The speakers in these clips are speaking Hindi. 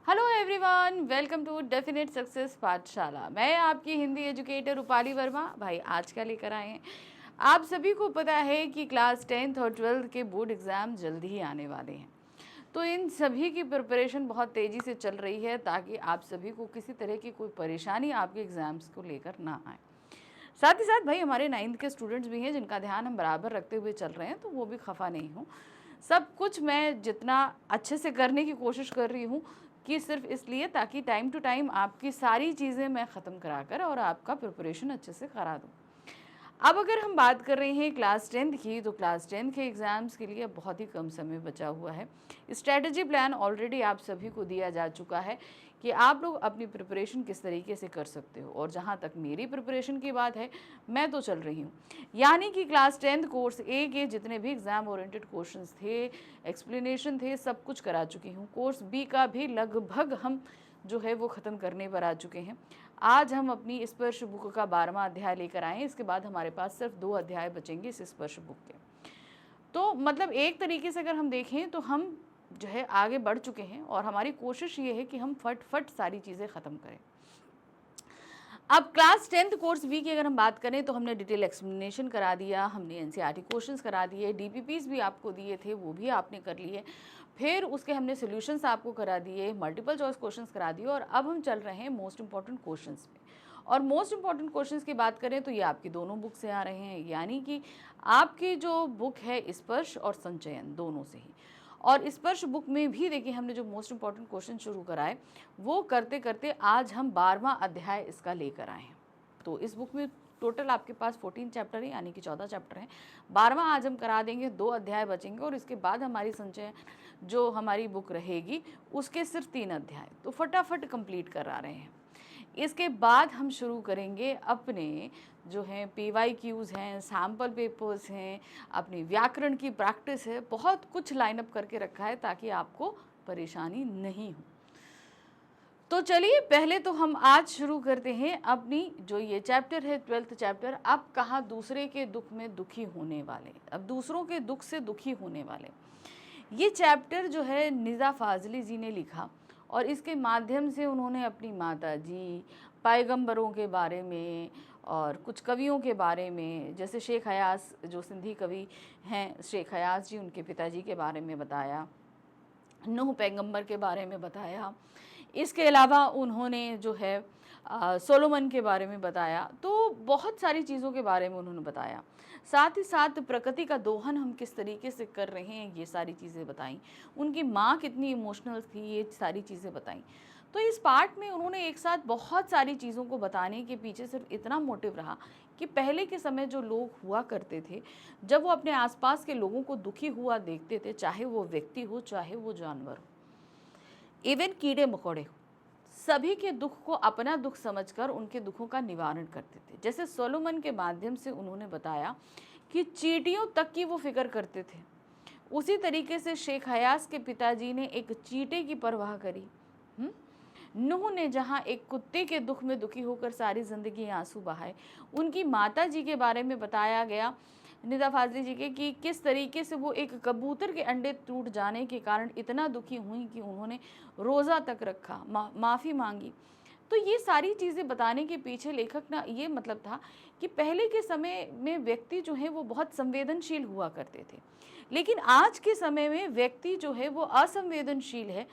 Hello everyone, welcome to definite success Pathshala. मैं आपकी हिंदी एजुकेटर रूपाली वर्मा। भाई आज क्या लेकर आए हैं? आप सभी को पता है कि क्लास 10th और 12th के बोर्ड एग्ज़ाम जल्दी ही आने वाले हैं, तो इन सभी की प्रिपरेशन बहुत तेज़ी से चल रही है ताकि आप सभी को किसी तरह की कोई परेशानी आपके एग्ज़ाम्स को लेकर ना आए। साथ ही साथ भाई हमारे 9th के स्टूडेंट्स भी हैं जिनका ध्यान हम बराबर रखते हुए चल रहे हैं, तो वो भी खफा नहीं हूँ। सब कुछ मैं जितना अच्छे से करने की कोशिश कर रही हूँ कि सिर्फ इसलिए ताकि टाइम टू टाइम आपकी सारी चीज़ें मैं ख़त्म करा कर और आपका प्रिपरेशन अच्छे से करा दूँ। अब अगर हम बात कर रहे हैं क्लास 10th की, तो क्लास 10th के एग्ज़ाम्स के लिए बहुत ही कम समय बचा हुआ है। स्ट्रैटेजी प्लान ऑलरेडी आप सभी को दिया जा चुका है कि आप लोग अपनी प्रिपरेशन किस तरीके से कर सकते हो, और जहाँ तक मेरी प्रिपरेशन की बात है, मैं तो चल रही हूँ। यानी कि क्लास 10th कोर्स ए के जितने भी एग्ज़ाम ओरिएंटेड क्वेश्चंस थे, एक्सप्लेनेशन थे, सब कुछ करा चुकी हूँ। कोर्स बी का भी लगभग हम जो है वो ख़त्म करने पर आ चुके हैं। आज हम अपनी स्पर्श बुक का 12वां अध्याय लेकर आए हैं। इसके बाद हमारे पास सिर्फ 2 अध्याय बचेंगे इस स्पर्श बुक के। तो मतलब एक तरीके से अगर हम देखें तो हम जो है आगे बढ़ चुके हैं, और हमारी कोशिश ये है कि हम फट सारी चीज़ें ख़त्म करें। अब क्लास 10th कोर्स बी की अगर हम बात करें तो हमने डिटेल एक्सप्लेनेशन करा दिया, हमने एनसीईआरटी क्वेश्चंस करा दिए, डीपीपीस भी आपको दिए थे वो भी आपने कर लिए, फिर उसके हमने सॉल्यूशंस आपको करा दिए, मल्टीपल चॉइस क्वेश्चंस करा दिए, और अब हम चल रहे हैं मोस्ट इंपॉर्टेंट क्वेश्चंस पे। और मोस्ट इंपॉर्टेंट क्वेश्चंस की बात करें तो ये आपकी दोनों बुक से आ रहे हैं, यानी कि आपकी जो बुक है स्पर्श और संचयन दोनों से ही। और स्पर्श बुक में भी देखिए हमने जो मोस्ट इंपॉर्टेंट क्वेश्चन शुरू कराए वो करते करते आज हम 12वां अध्याय इसका लेकर आए हैं। तो इस बुक में टोटल आपके पास 14 चैप्टर है, यानी कि 14 चैप्टर हैं। 12वां आज हम करा देंगे, 2 अध्याय बचेंगे, और इसके बाद हमारी संचय जो हमारी बुक रहेगी उसके सिर्फ 3 अध्याय, तो फटाफट कंप्लीट करा रहे हैं। इसके बाद हम शुरू करेंगे अपने जो हैं PYQs हैं, सैम्पल पेपर्स हैं, अपनी व्याकरण की प्रैक्टिस है, बहुत कुछ लाइनअप करके रखा है ताकि आपको परेशानी नहीं हो। तो चलिए पहले तो हम आज शुरू करते हैं अपनी जो ये चैप्टर है 12th चैप्टर। अब कहाँ दूसरे के दुख में दुखी होने वाले, अब दूसरों के दुख से दुखी होने वाले, ये चैप्टर जो है निज़ा फाजली जी ने लिखा, और इसके माध्यम से उन्होंने अपनी माता जी, पैगंबरों के बारे में और कुछ कवियों के बारे में, जैसे शेख हयास जो सिंधी कवि हैं, शेख हयास जी, उनके पिताजी के बारे में बताया, नूह पैगंबर के बारे में बताया। इसके अलावा उन्होंने जो है सोलोमन के बारे में बताया, तो बहुत सारी चीज़ों के बारे में उन्होंने बताया। साथ ही साथ प्रकृति का दोहन हम किस तरीके से कर रहे हैं ये सारी चीज़ें बताई, उनकी माँ कितनी इमोशनल थी ये सारी चीज़ें बताई। तो इस पार्ट में उन्होंने एक साथ बहुत सारी चीज़ों को बताने के पीछे सिर्फ इतना मोटिव रहा कि पहले के समय जो लोग हुआ करते थे, जब वो अपने आसपास के लोगों को दुखी हुआ देखते थे, चाहे वो व्यक्ति हो चाहे वो जानवर हो, इवन कीड़े मकोड़े हो, सभी के दुख को अपना दुख समझकर उनके दुखों का निवारण करते थे। जैसे सोलोमन के माध्यम से उन्होंने बताया कि चींटियों तक की वो फिक्र करते थे, उसी तरीके से शेख हयास के पिताजी ने एक चींटे की परवाह करी। नूह ने जहाँ एक कुत्ते के दुख में दुखी होकर सारी ज़िंदगी आंसू बहाए, उनकी माता जी के बारे में बताया गया निदा फाजली जी के कि किस तरीके से वो एक कबूतर के अंडे टूट जाने के कारण इतना दुखी हुई कि उन्होंने रोज़ा तक रखा, माफ़ी मांगी। तो ये सारी चीज़ें बताने के पीछे लेखक ना ये मतलब था कि पहले के समय में व्यक्ति जो है वो बहुत संवेदनशील हुआ करते थे, लेकिन आज के समय में व्यक्ति जो है वो असंवेदनशील है,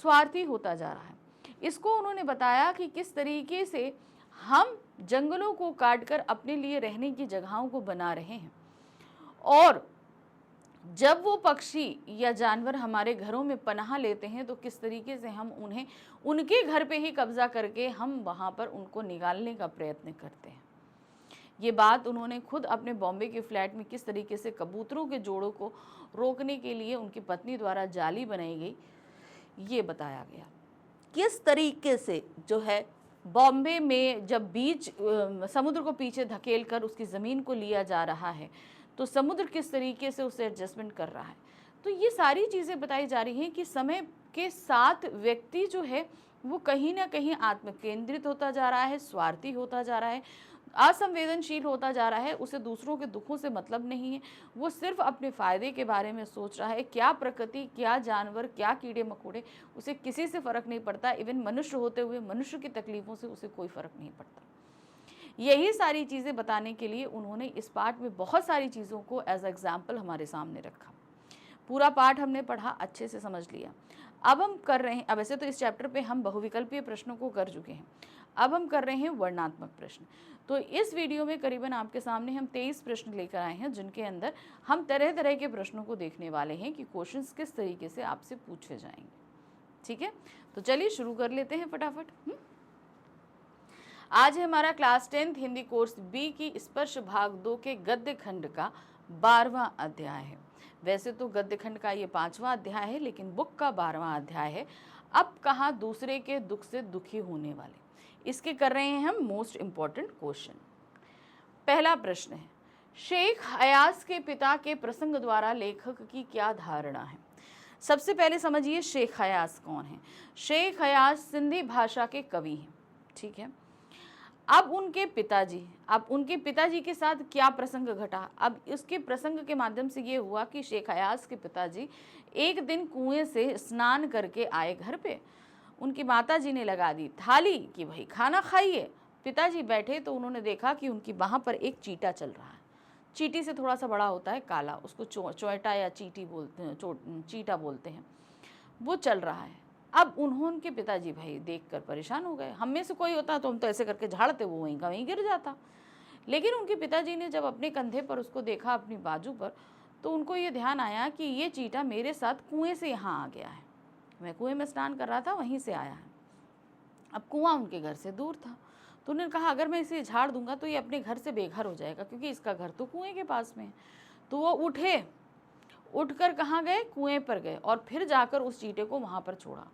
स्वार्थी होता जा रहा है। इसको उन्होंने बताया कि किस तरीके से हम जंगलों को काटकर अपने लिए रहने की जगहों को बना रहे हैं, और जब वो पक्षी या जानवर हमारे घरों में पनाह लेते हैं तो किस तरीके से हम उन्हें उनके घर पे ही कब्जा करके हम वहाँ पर उनको निकालने का प्रयत्न करते हैं। ये बात उन्होंने खुद अपने बॉम्बे के फ्लैट में किस तरीके से कबूतरों के जोड़ों को रोकने के लिए उनकी पत्नी द्वारा जाली बनाई गई, ये बताया गया। किस तरीके से जो है बॉम्बे में जब बीच समुद्र को पीछे धकेल कर उसकी ज़मीन को लिया जा रहा है, तो समुद्र किस तरीके से उसे एडजस्टमेंट कर रहा है। तो ये सारी चीज़ें बताई जा रही हैं कि समय के साथ व्यक्ति जो है वो कहीं ना कहीं आत्म केंद्रित होता जा रहा है, स्वार्थी होता जा रहा है, असंवेदनशील होता जा रहा है, उसे दूसरों के दुखों से मतलब नहीं है, वो सिर्फ अपने फ़ायदे के बारे में सोच रहा है। क्या प्रकृति, क्या जानवर, क्या कीड़े मकोड़े, उसे किसी से फ़र्क नहीं पड़ता। इवन मनुष्य होते हुए मनुष्य की तकलीफ़ों से उसे कोई फ़र्क नहीं पड़ता। यही सारी चीज़ें बताने के लिए उन्होंने इस पाठ में बहुत सारी चीज़ों को एज एग्जाम्पल हमारे सामने रखा। पूरा पाठ हमने पढ़ा, अच्छे से समझ लिया। अब हम कर रहे हैं, अब वैसे तो इस चैप्टर पे हम बहुविकल्पीय प्रश्नों को कर चुके हैं, अब हम कर रहे हैं वर्णनात्मक प्रश्न। तो इस वीडियो में करीबन आपके सामने हम 23 प्रश्न लेकर आए हैं, जिनके अंदर हम तरह तरह के प्रश्नों को देखने वाले हैं कि क्वेश्चंस किस तरीके से आपसे पूछे जाएंगे। ठीक है, तो चलिए शुरू कर लेते हैं फटाफट। आज है हमारा class 10th Hindi course B की स्पर्श भाग 2 के गद्य खंड का 12वां अध्याय है। वैसे तो गद्य खंड का ये 5वां अध्याय है, लेकिन बुक का 12वां अध्याय है। अब कहाँ दूसरे के दुख से दुखी होने वाले, इसके कर रहे हैं हम मोस्ट इम्पॉर्टेंट क्वेश्चन। पहला प्रश्न है, शेख अयाज के पिता के प्रसंग द्वारा लेखक की क्या धारणा है। सबसे पहले समझिए शेख अयाज कौन है। शेख अयाज सिंधी भाषा के कवि हैं। ठीक है, अब उनके पिताजी के साथ क्या प्रसंग घटा। अब इसके प्रसंग के माध्यम से ये हुआ कि शेख अयाज के पिताजी एक दिन कुएं से स्नान करके आए घर पे। उनकी माताजी ने लगा दी थाली कि भाई खाना खाइए। पिताजी बैठे तो उन्होंने देखा कि उनकी वहाँ पर एक चीटा चल रहा है। चीटी से थोड़ा सा बड़ा होता है, काला, उसको चोएटा या चीटी बोलते हैं, चीटा बोलते हैं, वो चल रहा है। अब उनके पिताजी भाई देखकर परेशान हो गए। हम में से कोई होता तो हम तो ऐसे करके झाड़ते, वो वहीं का वहीं गिर जाता। लेकिन उनके पिताजी ने जब अपने कंधे पर उसको देखा, अपनी बाजू पर, तो उनको ये ध्यान आया कि ये चीटा मेरे साथ कुएं से यहाँ आ गया है। मैं कुएं में स्नान कर रहा था, वहीं से आया है। अब कुआं उनके घर से दूर था, तो उन्होंने कहा अगर मैं इसे झाड़ दूंगा तो ये अपने घर से बेघर हो जाएगा, क्योंकि इसका घर तो कुएं के पास में है। तो वो उठकर कहाँ गए, कुएं पर गए, और फिर जाकर उस चीटे को वहाँ पर छोड़ा।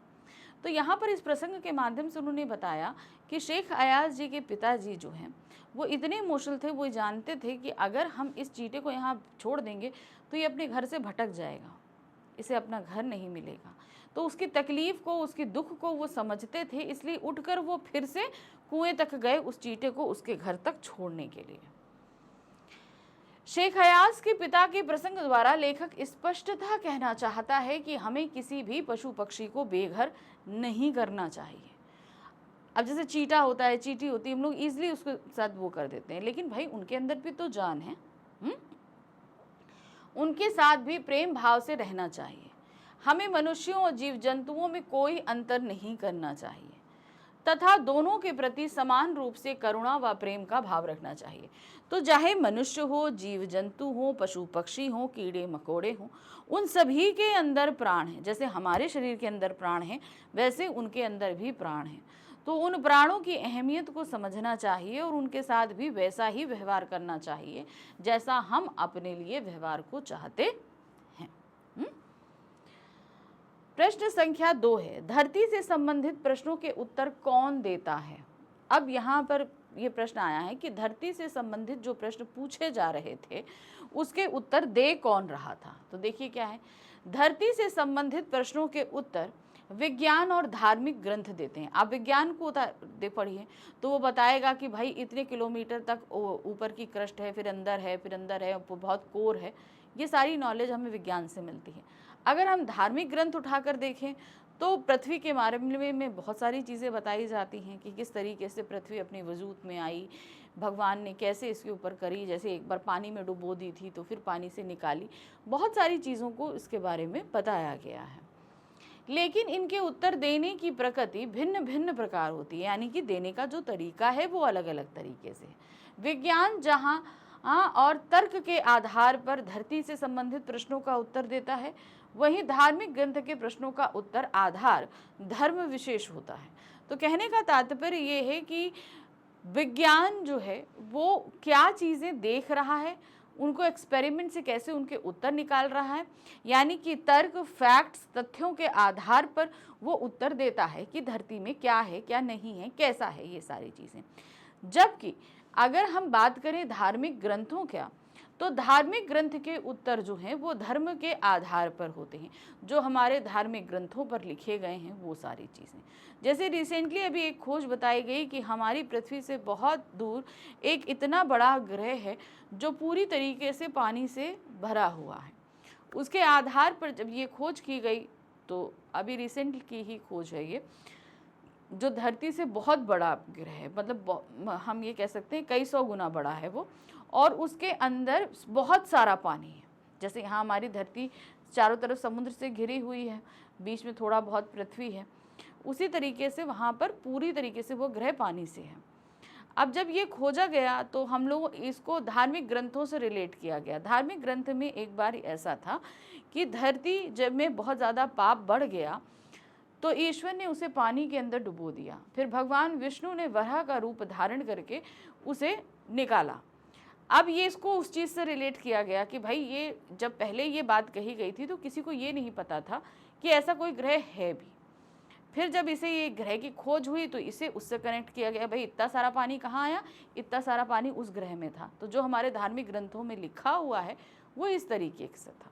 तो यहाँ पर इस प्रसंग के माध्यम से उन्होंने बताया कि शेख अयाज जी के पिताजी जो हैं वो इतने इमोशनल थे, वो जानते थे कि अगर हम इस चीटे को यहाँ छोड़ देंगे तो ये अपने घर से भटक जाएगा, इसे अपना घर नहीं मिलेगा। तो उसकी तकलीफ़ को, उसके दुख को वो समझते थे, इसलिए उठकर वो फिर से कुएं तक गए उस चीटे को उसके घर तक छोड़ने के लिए। शेख अयाज के पिता के प्रसंग द्वारा लेखक स्पष्टतः कहना चाहता है कि हमें किसी भी पशु पक्षी को बेघर नहीं करना चाहिए। अब जैसे चीटा होता है, चींटी होती है, हम लोग ईजिली उसके साथ वो कर देते हैं, लेकिन भाई उनके अंदर भी तो जान है। उनके साथ भी प्रेम भाव से रहना चाहिए। हमें मनुष्यों और जीव जंतुओं में कोई अंतर नहीं करना चाहिए तथा दोनों के प्रति समान रूप से करुणा व प्रेम का भाव रखना चाहिए। तो चाहे मनुष्य हो, जीव जंतु हो, पशु पक्षी हो, कीड़े मकोड़े हो, उन सभी के अंदर प्राण है। जैसे हमारे शरीर के अंदर प्राण है, वैसे उनके अंदर भी प्राण है। तो उन प्राणों की अहमियत को समझना चाहिए और उनके साथ भी वैसा ही व्यवहार करना चाहिए जैसा हम अपने लिए व्यवहार को चाहते हैं। प्रश्न संख्या 2 है, धरती से संबंधित प्रश्नों के उत्तर कौन देता है। अब यहाँ पर ये प्रश्न आया है कि धरती से संबंधित जो प्रश्न पूछे जा रहे थे उसके उत्तर दे कौन रहा था। तो देखिए क्या है, धरती से संबंधित प्रश्नों के उत्तर विज्ञान और धार्मिक ग्रंथ देते हैं। आप विज्ञान को पढ़िए तो वो बताएगा कि भाई इतने किलोमीटर तक ऊपर की क्रस्ट है, फिर अंदर है, बहुत कोर है। ये सारी नॉलेज हमें विज्ञान से मिलती है। अगर हम धार्मिक ग्रंथ उठाकर देखें तो पृथ्वी के बारे में बहुत सारी चीज़ें बताई जाती हैं कि किस तरीके से पृथ्वी अपने वजूद में आई, भगवान ने कैसे इसके ऊपर करी, जैसे एक बार पानी में डुबो दी थी तो फिर पानी से निकाली। बहुत सारी चीज़ों को इसके बारे में बताया गया है। लेकिन इनके उत्तर देने की प्रकृति भिन्न भिन्न प्रकार होती है, यानी कि देने का जो तरीका है वो अलग अलग तरीके से। विज्ञान जहाँ और तर्क के आधार पर धरती से संबंधित प्रश्नों का उत्तर देता है, वहीं धार्मिक ग्रंथ के प्रश्नों का उत्तर आधार धर्म विशेष होता है। तो कहने का तात्पर्य ये है कि विज्ञान जो है वो क्या चीज़ें देख रहा है, उनको एक्सपेरिमेंट से कैसे उनके उत्तर निकाल रहा है, यानी कि तर्क, फैक्ट्स, तथ्यों के आधार पर वो उत्तर देता है कि धरती में क्या है, क्या नहीं है, कैसा है, ये सारी चीज़ें। जबकि अगर हम बात करें धार्मिक ग्रंथों क्या, तो धार्मिक ग्रंथ के उत्तर जो हैं वो धर्म के आधार पर होते हैं, जो हमारे धार्मिक ग्रंथों पर लिखे गए हैं वो सारी चीज़ें। जैसे रिसेंटली अभी एक खोज बताई गई कि हमारी पृथ्वी से बहुत दूर एक इतना बड़ा ग्रह है जो पूरी तरीके से पानी से भरा हुआ है। उसके आधार पर जब ये खोज की गई, तो अभी रिसेंट की ही खोज है ये, जो धरती से बहुत बड़ा ग्रह है, मतलब हम ये कह सकते हैं कई सौ गुना बड़ा है वो, और उसके अंदर बहुत सारा पानी है। जैसे यहाँ हमारी धरती चारों तरफ समुद्र से घिरी हुई है, बीच में थोड़ा बहुत पृथ्वी है, उसी तरीके से वहाँ पर पूरी तरीके से वो ग्रह पानी से है। अब जब ये खोजा गया तो हम लोग इसको धार्मिक ग्रंथों से रिलेट किया गया। धार्मिक ग्रंथ में एक बार ऐसा था कि धरती जब में बहुत ज़्यादा पाप बढ़ गया तो ईश्वर ने उसे पानी के अंदर डुबो दिया। फिर भगवान विष्णु ने वराह का रूप धारण करके उसे निकाला। अब ये इसको उस चीज़ से रिलेट किया गया कि भाई ये जब पहले ये बात कही गई थी तो किसी को ये नहीं पता था कि ऐसा कोई ग्रह है भी। फिर जब इसे ये ग्रह की खोज हुई तो इसे उससे कनेक्ट किया गया, भाई इतना सारा पानी कहाँ आया, इतना सारा पानी उस ग्रह में था। तो जो हमारे धार्मिक ग्रंथों में लिखा हुआ है वो इस तरीके से था।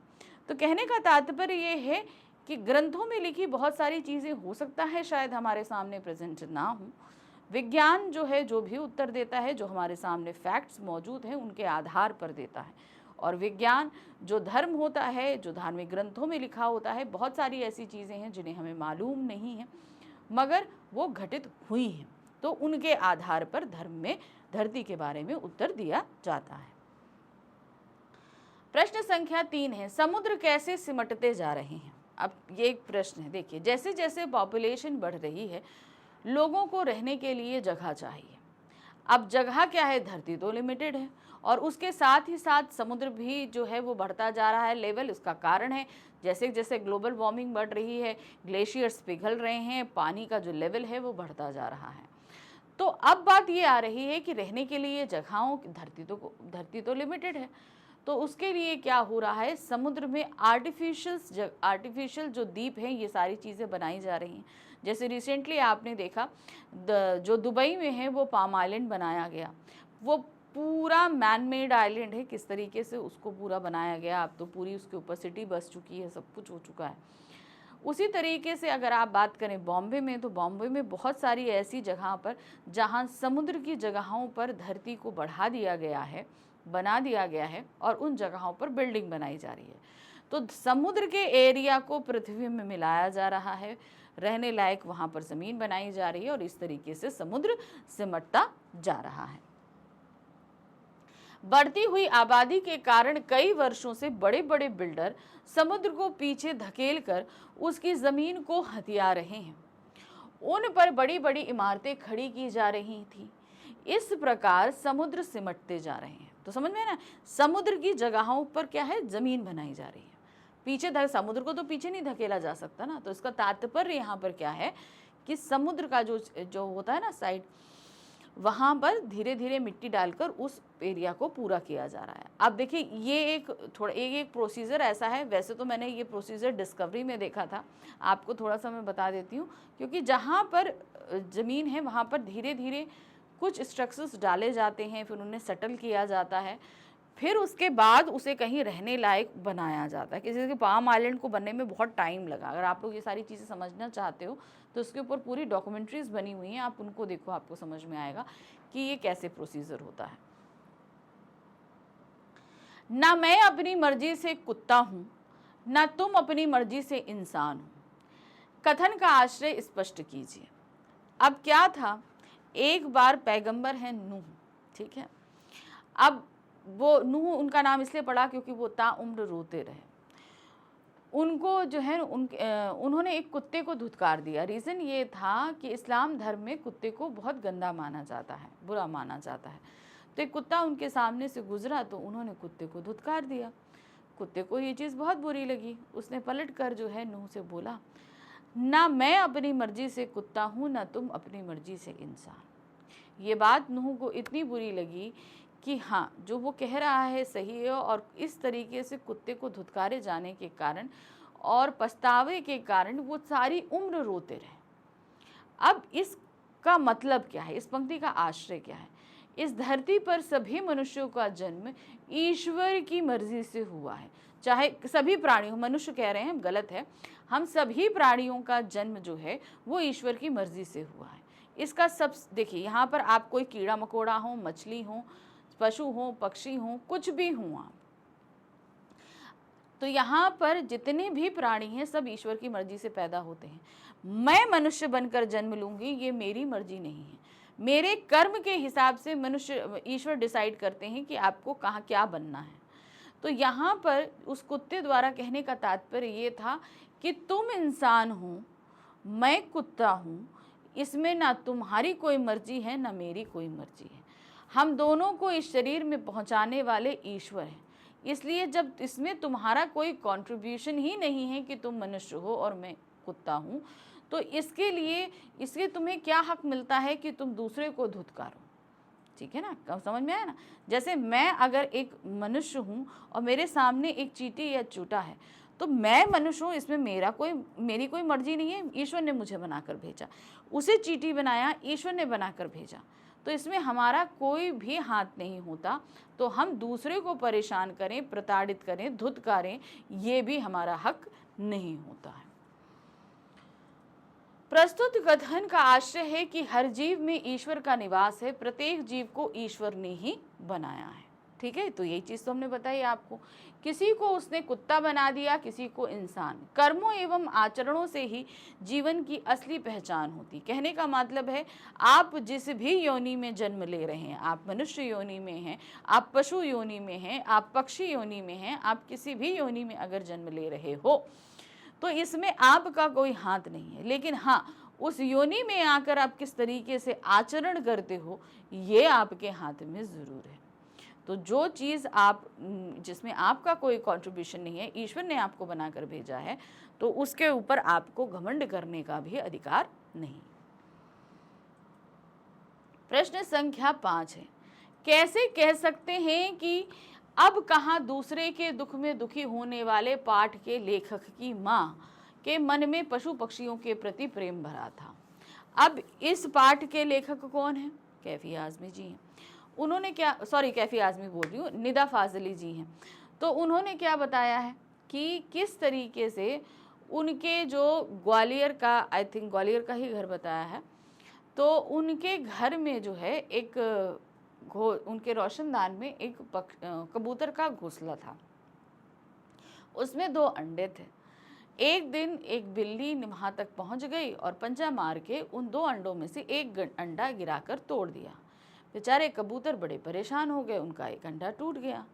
तो कहने का तात्पर्य ये है कि ग्रंथों में लिखी बहुत सारी चीज़ें हो सकता है शायद हमारे सामने प्रेजेंट ना हो। विज्ञान जो है जो भी उत्तर देता है, जो हमारे सामने फैक्ट्स मौजूद हैं उनके आधार पर देता है। और विज्ञान जो धर्म होता है, जो धार्मिक ग्रंथों में लिखा होता है, बहुत सारी ऐसी चीज़ें हैं जिन्हें हमें मालूम नहीं है मगर वो घटित हुई हैं, तो उनके आधार पर धर्म में धरती के बारे में उत्तर दिया जाता है। प्रश्न संख्या 3 है, समुद्र कैसे सिमटते जा रहे हैं। अब ये एक प्रश्न है। देखिए, जैसे जैसे पॉपुलेशन बढ़ रही है, लोगों को रहने के लिए जगह चाहिए। अब जगह क्या है, धरती तो लिमिटेड है और उसके साथ ही साथ समुद्र भी जो है वो बढ़ता जा रहा है लेवल। इसका कारण है जैसे जैसे ग्लोबल वार्मिंग बढ़ रही है, ग्लेशियर्स पिघल रहे हैं, पानी का जो लेवल है वो बढ़ता जा रहा है। तो अब बात ये आ रही है कि रहने के लिए जगहों, धरती तो लिमिटेड है, तो उसके लिए क्या हो रहा है, समुद्र में आर्टिफिशियल जो द्वीप हैं ये सारी चीज़ें बनाई जा रही हैं। जैसे रिसेंटली आपने देखा जो दुबई में है वो पाम आइलैंड बनाया गया, वो पूरा मैन मेड आइलैंड है, किस तरीके से उसको पूरा बनाया गया। अब तो पूरी उसके ऊपर सिटी बस चुकी है, सब कुछ हो चुका है। उसी तरीके से अगर आप बात करें बॉम्बे में, तो बॉम्बे में बहुत सारी ऐसी जगह पर जहां समुद्र की जगहों पर धरती को बढ़ा दिया गया है, बना दिया गया है और उन जगहों पर बिल्डिंग बनाई जा रही है। तो समुद्र के एरिया को पृथ्वी में मिलाया जा रहा है, रहने लायक वहाँ पर ज़मीन बनाई जा रही है और इस तरीके से समुद्र सिमटता जा रहा है। बढ़ती हुई आबादी के कारण कई वर्षों से बड़े बड़े बिल्डर समुद्र को पीछे धकेल कर उसकी ज़मीन को हथिया रहे हैं। उन पर बड़ी बड़ी इमारतें खड़ी की जा रही थी। इस प्रकार समुद्र सिमटते जा रहे हैं। तो समझ में ना, समुद्र की जगहों पर क्या है, ज़मीन बनाई जा रही है। पीछे समुद्र को तो पीछे नहीं धकेला जा सकता ना। तो इसका तात्पर्य यहाँ पर क्या है कि समुद्र का जो होता है ना साइड, वहाँ पर धीरे धीरे मिट्टी डालकर उस एरिया को पूरा किया जा रहा है। अब देखिए, ये एक प्रोसीजर ऐसा है। वैसे तो मैंने ये प्रोसीजर डिस्कवरी में देखा था, आपको थोड़ा सा मैं बता देती हूँ, क्योंकि जहाँ पर ज़मीन है वहाँ पर धीरे धीरे कुछ स्ट्रक्चर्स डाले जाते हैं, फिर उन्हें सेटल किया जाता है, फिर उसके बाद उसे कहीं रहने लायक बनाया जाता है। किसी के पाम आइलैंड को बनने में बहुत टाइम लगा। अगर आप लोग ये सारी चीज़ें समझना चाहते हो तो उसके ऊपर पूरी डॉक्यूमेंट्रीज बनी हुई हैं, आप उनको देखो, आपको समझ में आएगा कि ये कैसे प्रोसीजर होता है। ना मैं अपनी मर्जी से कुत्ता हूँ, ना तुम अपनी मर्जी से इंसान हो। कथन का आश्रय स्पष्ट कीजिए। अब क्या था, एक बार पैगंबर है नूह, ठीक है। अब वो नूह उनका नाम इसलिए पड़ा क्योंकि वो ताउम्र रोते रहे। उनको जो है उन्होंने एक कुत्ते को धुतकार दिया। रीज़न ये था कि इस्लाम धर्म में कुत्ते को बहुत गंदा माना जाता है, बुरा माना जाता है। तो एक कुत्ता उनके सामने से गुजरा तो उन्होंने कुत्ते को धुतकार दिया। कुत्ते को ये चीज़ बहुत बुरी लगी। उसने पलट कर जो है नूह से बोला, ना मैं अपनी मर्जी से कुत्ता हूँ, ना तुम अपनी मर्जी से इंसान। ये बात नूह को इतनी बुरी लगी कि हाँ, जो वो कह रहा है सही है। और इस तरीके से कुत्ते को धुतकारे जाने के कारण और पछतावे के कारण वो सारी उम्र रोते रहे। अब इसका मतलब क्या है, इस पंक्ति का आश्रय क्या है? इस धरती पर सभी मनुष्यों का जन्म ईश्वर की मर्जी से हुआ है। चाहे सभी प्राणियों, मनुष्य कह रहे हैं, गलत है, हम सभी प्राणियों का जन्म जो है वो ईश्वर की मर्जी से हुआ है। इसका सब देखिए, यहाँ पर आप कोई कीड़ा मकोड़ा हो, मछली हो, पशु हो, पक्षी हो, कुछ भी हो आप, तो यहाँ पर जितने भी प्राणी हैं सब ईश्वर की मर्जी से पैदा होते हैं। मैं मनुष्य बनकर जन्म लूंगी, ये मेरी मर्जी नहीं है। मेरे कर्म के हिसाब से मनुष्य, ईश्वर डिसाइड करते हैं कि आपको कहाँ क्या बनना है। तो यहाँ पर उस कुत्ते द्वारा कहने का तात्पर्य ये था कि तुम इंसान हो, मैं कुत्ता हूँ, इसमें ना तुम्हारी कोई मर्जी है ना मेरी कोई मर्जी है। हम दोनों को इस शरीर में पहुँचाने वाले ईश्वर हैं। इसलिए जब इसमें तुम्हारा कोई कंट्रीब्यूशन ही नहीं है कि तुम मनुष्य हो और मैं कुत्ता हूँ, तो इसके तुम्हें क्या हक मिलता है कि तुम दूसरे को धुतकारो। ठीक है ना, कब समझ में आया ना। जैसे मैं अगर एक मनुष्य हूँ और मेरे सामने एक चींटी या चूटा है, तो मैं मनुष्य हूँ, इसमें मेरी कोई मर्जी नहीं है, ईश्वर ने मुझे बनाकर भेजा। उसे चींटी बनाया, ईश्वर ने बनाकर भेजा, तो इसमें हमारा कोई भी हाथ नहीं होता। तो हम दूसरे को परेशान करें, प्रताड़ित करें, धुतकारें, ये भी हमारा हक नहीं होता है। प्रस्तुत कथन का आशय है कि हर जीव में ईश्वर का निवास है, प्रत्येक जीव को ईश्वर ने ही बनाया है। ठीक है, तो यही चीज तो हमने बताई आपको। किसी को उसने कुत्ता बना दिया, किसी को इंसान। कर्मों एवं आचरणों से ही जीवन की असली पहचान होती। कहने का मतलब है, आप जिस भी योनि में जन्म ले रहे हैं, आप मनुष्य योनि में हैं, आप पशु योनि में हैं, आप पक्षी योनि में हैं, आप किसी भी योनि में अगर जन्म ले रहे हो, तो इसमें आपका कोई हाथ नहीं है। लेकिन हाँ, उस योनि में आकर आप किस तरीके से आचरण करते हो, ये आपके हाथ में ज़रूर है। तो जो चीज़ आप, जिसमें आपका कोई कंट्रीब्यूशन नहीं है, ईश्वर ने आपको बनाकर भेजा है, तो उसके ऊपर आपको घमंड करने का भी अधिकार नहीं। प्रश्न संख्या 5 है, कैसे कह सकते हैं कि अब कहाँ दूसरे के दुख में दुखी होने वाले पाठ के लेखक की माँ के मन में पशु पक्षियों के प्रति प्रेम भरा था। अब इस पाठ के लेखक कौन है? कैफी आज़मी जी हैं। उन्होंने क्या, कैफी आज़मी बोल रही हूँ, निदा फाजली जी हैं। तो उन्होंने क्या बताया है कि किस तरीके से उनके जो ग्वालियर का, आई थिंक ग्वालियर का ही घर बताया है, तो उनके घर में जो है एक उनके रोशनदान में एक कबूतर का घोंसला था, उसमें 2 अंडे थे। एक दिन एक बिल्ली वहाँ तक पहुँच गई और पंजा मार के उन 2 अंडों में से एक अंडा गिराकर तोड़ दिया। बेचारे कबूतर बड़े परेशान हो गए, उनका एक अंडा टूट गया।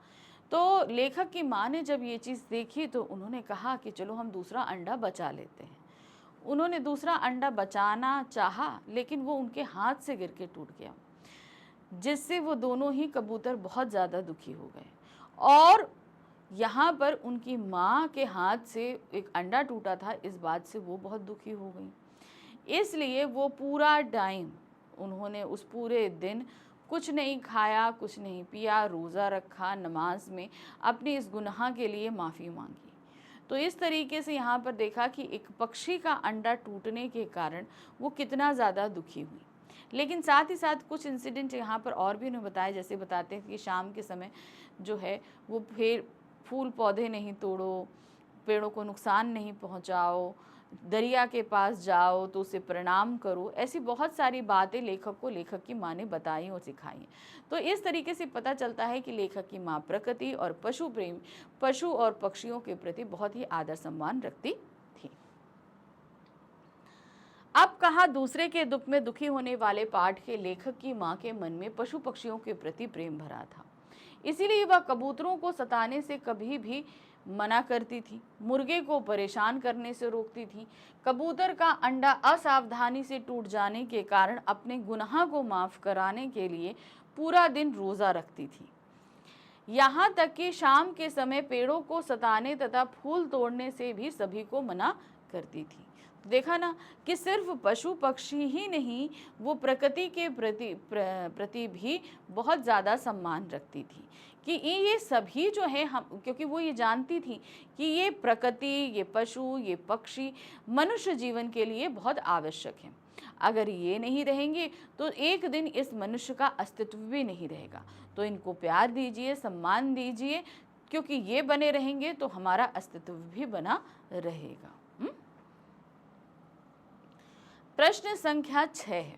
तो लेखक की माँ ने जब ये चीज़ देखी तो उन्होंने कहा कि चलो हम दूसरा अंडा बचा लेते हैं। उन्होंने दूसरा अंडा बचाना चाहा, लेकिन वो उनके हाथ से गिर के टूट गया, जिससे वो दोनों ही कबूतर बहुत ज़्यादा दुखी हो गए। और यहाँ पर उनकी माँ के हाथ से एक अंडा टूटा था, इस बात से वो बहुत दुखी हो गई। इसलिए वो पूरा टाइम, उन्होंने उस पूरे दिन कुछ नहीं खाया, कुछ नहीं पिया, रोज़ा रखा, नमाज में अपनी इस गुनाह के लिए माफ़ी मांगी। तो इस तरीके से यहाँ पर देखा कि एक पक्षी का अंडा टूटने के कारण वो कितना ज़्यादा दुखी हुई। लेकिन साथ ही साथ कुछ इंसिडेंट यहाँ पर और भी उन्हें बताए, जैसे बताते हैं कि शाम के समय जो है वो फिर फूल पौधे नहीं तोड़ो, पेड़ों को नुकसान नहीं पहुँचाओ, दरिया के पास जाओ तो उसे प्रणाम करो। ऐसी बहुत सारी बातें लेखक की माँ ने बताई और सिखाई। तो इस तरीके से पता चलता है कि लेखक की माँ प्रकृति और पशु और पक्षियों के प्रति बहुत ही आदर सम्मान रखती थी। अब कहाँ दूसरे के दुख में दुखी होने वाले पाठ के लेखक की माँ के मन में पशु पक्षियों के प्रति प्रेम भरा था, इसीलिए वह कबूतरों को सताने से कभी भी मना करती थी, मुर्गे को परेशान करने से रोकती थी। कबूतर का अंडा असावधानी से टूट जाने के कारण अपने गुनाह को माफ़ कराने के लिए पूरा दिन रोज़ा रखती थी। यहाँ तक कि शाम के समय पेड़ों को सताने तथा फूल तोड़ने से भी सभी को मना करती थी। देखा ना कि सिर्फ पशु पक्षी ही नहीं, वो प्रकृति के प्रति भी बहुत ज़्यादा सम्मान रखती थी। कि ये सभी जो है हम, क्योंकि वो ये जानती थी कि ये प्रकृति, ये पशु, ये पक्षी मनुष्य जीवन के लिए बहुत आवश्यक है। अगर ये नहीं रहेंगे तो एक दिन इस मनुष्य का अस्तित्व भी नहीं रहेगा। तो इनको प्यार दीजिए, सम्मान दीजिए, क्योंकि ये बने रहेंगे तो हमारा अस्तित्व भी बना रहेगा। प्रश्न संख्या 6 है,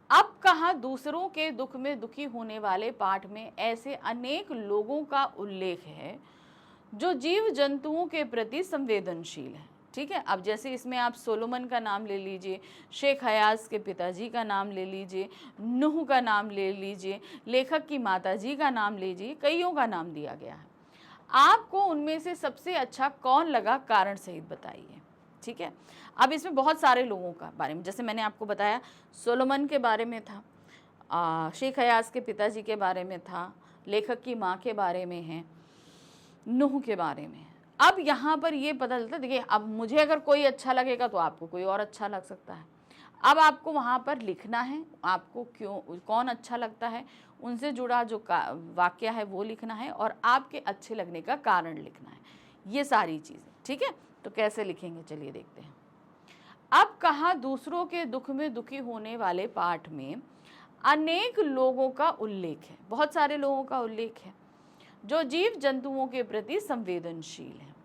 अब कहाँ दूसरों के दुख में दुखी होने वाले पाठ में ऐसे अनेक लोगों का उल्लेख है जो जीव जंतुओं के प्रति संवेदनशील है। ठीक है, अब जैसे इसमें आप सोलोमन का नाम ले लीजिए, शेख हयास के पिताजी का नाम ले लीजिए, नूह का नाम ले लीजिए, लेखक की माताजी का नाम लीजिए, कईयों का नाम दिया गया है। आपको उनमें से सबसे अच्छा कौन लगा, कारण सहित बताइए। ठीक है, अब इसमें बहुत सारे लोगों का बारे में, जैसे मैंने आपको बताया सोलोमन के बारे में था, शेख हयास के पिताजी के बारे में था, लेखक की माँ के बारे में है, नूह के बारे में। अब यहाँ पर ये पता चलता है, देखिए अब मुझे अगर कोई अच्छा लगेगा तो आपको कोई और अच्छा लग सकता है। अब आपको वहाँ पर लिखना है, आपको क्यों कौन अच्छा लगता है उनसे जुड़ा जो वाक्य है वो लिखना है, और आपके अच्छे लगने का कारण लिखना है, ये सारी चीज़ें। ठीक है, तो कैसे लिखेंगे चलिए देखते हैं। अब कहाँ दूसरों के दुख में दुखी होने वाले पाठ में अनेक लोगों का उल्लेख है, बहुत सारे लोगों का उल्लेख है जो जीव जंतुओं के प्रति संवेदनशील हैं।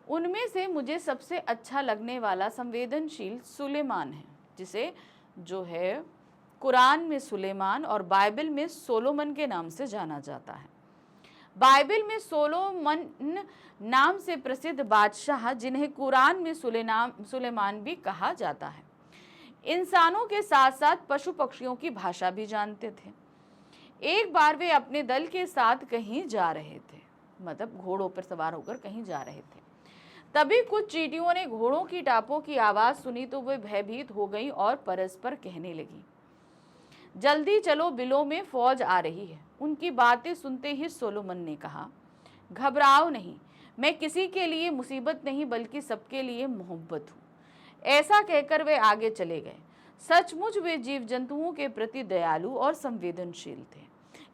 उनमें से मुझे सबसे अच्छा लगने वाला संवेदनशील सुलेमान है, जिसे जो है कुरान में सुलेमान और बाइबल में सोलोमन के नाम से जाना जाता है। बाइबल में सोलोमन नाम से प्रसिद्ध बादशाह, जिन्हें कुरान में सुलेमान भी कहा जाता है, इंसानों के साथ साथ पशु पक्षियों की भाषा भी जानते थे। एक बार वे अपने दल के साथ कहीं जा रहे थे, मतलब घोड़ों पर सवार होकर कहीं जा रहे थे। तभी कुछ चींटियों ने घोड़ों की टापों की आवाज सुनी तो वे भयभीत हो गईं और परस्पर कहने लगी, जल्दी चलो, बिलों में फौज आ रही है। उनकी बातें सुनते ही सोलोमन ने कहा, घबराओ नहीं, मैं किसी के लिए मुसीबत नहीं बल्कि सबके लिए मोहब्बत हूँ। ऐसा कहकर वे आगे चले गए। सचमुच वे जीव जंतुओं के प्रति दयालु और संवेदनशील थे,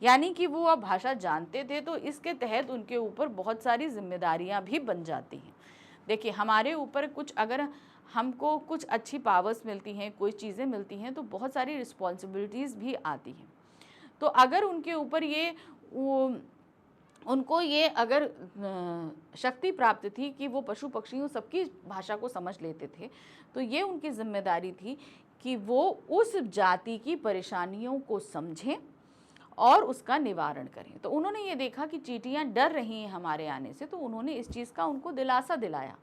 यानी कि वो अब भाषा जानते थे, तो इसके तहत उनके ऊपर बहुत सारी जिम्मेदारियां भी बन जाती हैं। देखिए, हमारे ऊपर कुछ अगर हमको कुछ अच्छी पावर्स मिलती हैं, कोई चीज़ें मिलती हैं, तो बहुत सारी रिस्पॉन्सिबिलिटीज़ भी आती हैं। तो अगर उनके ऊपर उनको ये अगर शक्ति प्राप्त थी कि वो पशु पक्षियों सबकी भाषा को समझ लेते थे, तो ये उनकी जिम्मेदारी थी कि वो उस जाति की परेशानियों को समझें और उसका निवारण करें। तो उन्होंने ये देखा कि चींटियाँ डर रही हैं हमारे आने से, तो उन्होंने इस चीज़ का उनको दिलासा दिलाया।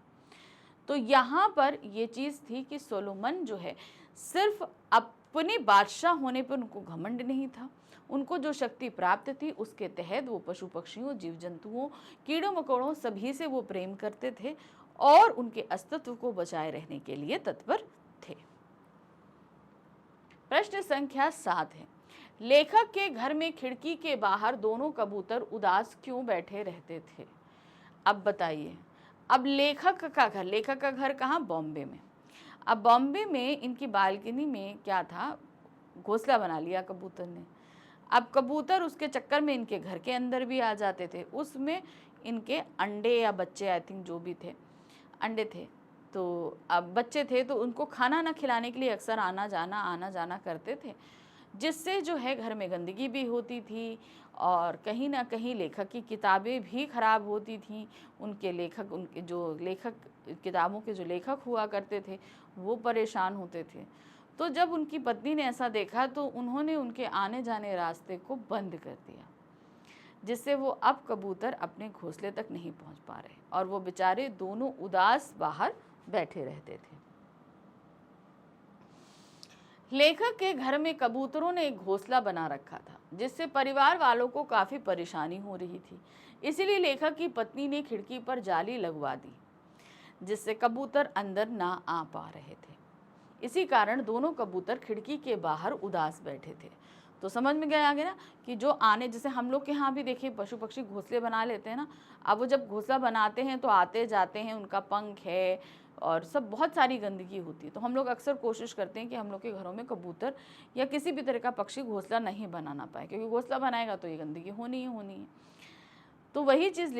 तो यहाँ पर ये चीज़ थी कि सोलोमन जो है सिर्फ अपने बादशाह होने पर उनको घमंड नहीं था, उनको जो शक्ति प्राप्त थी उसके तहत वो पशु पक्षियों, जीव जंतुओं, कीड़ों मकोड़ों सभी से वो प्रेम करते थे और उनके अस्तित्व को बचाए रहने के लिए तत्पर थे। प्रश्न संख्या 7 है, लेखक के घर में खिड़की के बाहर दोनों कबूतर उदास क्यों बैठे रहते थे? अब बताइए। अब लेखक का घर कहाँ? बॉम्बे में। अब बॉम्बे में इनकी बालकनी में क्या था, घोंसला बना लिया कबूतर ने। अब कबूतर उसके चक्कर में इनके घर के अंदर भी आ जाते थे, उसमें इनके अंडे या बच्चे, आई थिंक जो भी थे, अंडे थे। तो अब बच्चे थे तो उनको खाना ना खिलाने के लिए अक्सर आना जाना करते थे, जिससे जो है घर में गंदगी भी होती थी और कहीं ना कहीं लेखक की किताबें भी ख़राब होती थीं। उनके जो लेखक किताबों के जो लेखक हुआ करते थे वो परेशान होते थे। तो जब उनकी पत्नी ने ऐसा देखा तो उन्होंने उनके आने जाने रास्ते को बंद कर दिया, जिससे वो अब कबूतर अपने घोंसले तक नहीं पहुंच पा रहे और वो बेचारे दोनों उदास बाहर बैठे रहते थे। लेखक के घर में कबूतरों ने एक घोंसला बना रखा था, जिससे परिवार वालों को काफ़ी परेशानी हो रही थी। इसीलिए लेखक की पत्नी ने खिड़की पर जाली लगवा दी, जिससे कबूतर अंदर ना आ पा रहे थे। इसी कारण दोनों कबूतर खिड़की के बाहर उदास बैठे थे। तो समझ में गया आगे ना कि जो आने, जैसे हम लोग के यहाँ भी देखिए पशु पक्षी घोंसले बना लेते हैं ना, अब वो जब घोंसला बनाते हैं तो आते जाते हैं, उनका पंख है, और सब बहुत सारी गंदगी होती है। तो हम लोग अक्सर कोशिश करते हैं कि हम लोग के घरों में कबूतर या किसी भी तरह का पक्षी घोंसला नहीं बनाना पाए, क्योंकि घोंसला बनाएगा तो ये गंदगी होनी ही होनी है। तो वही चीज़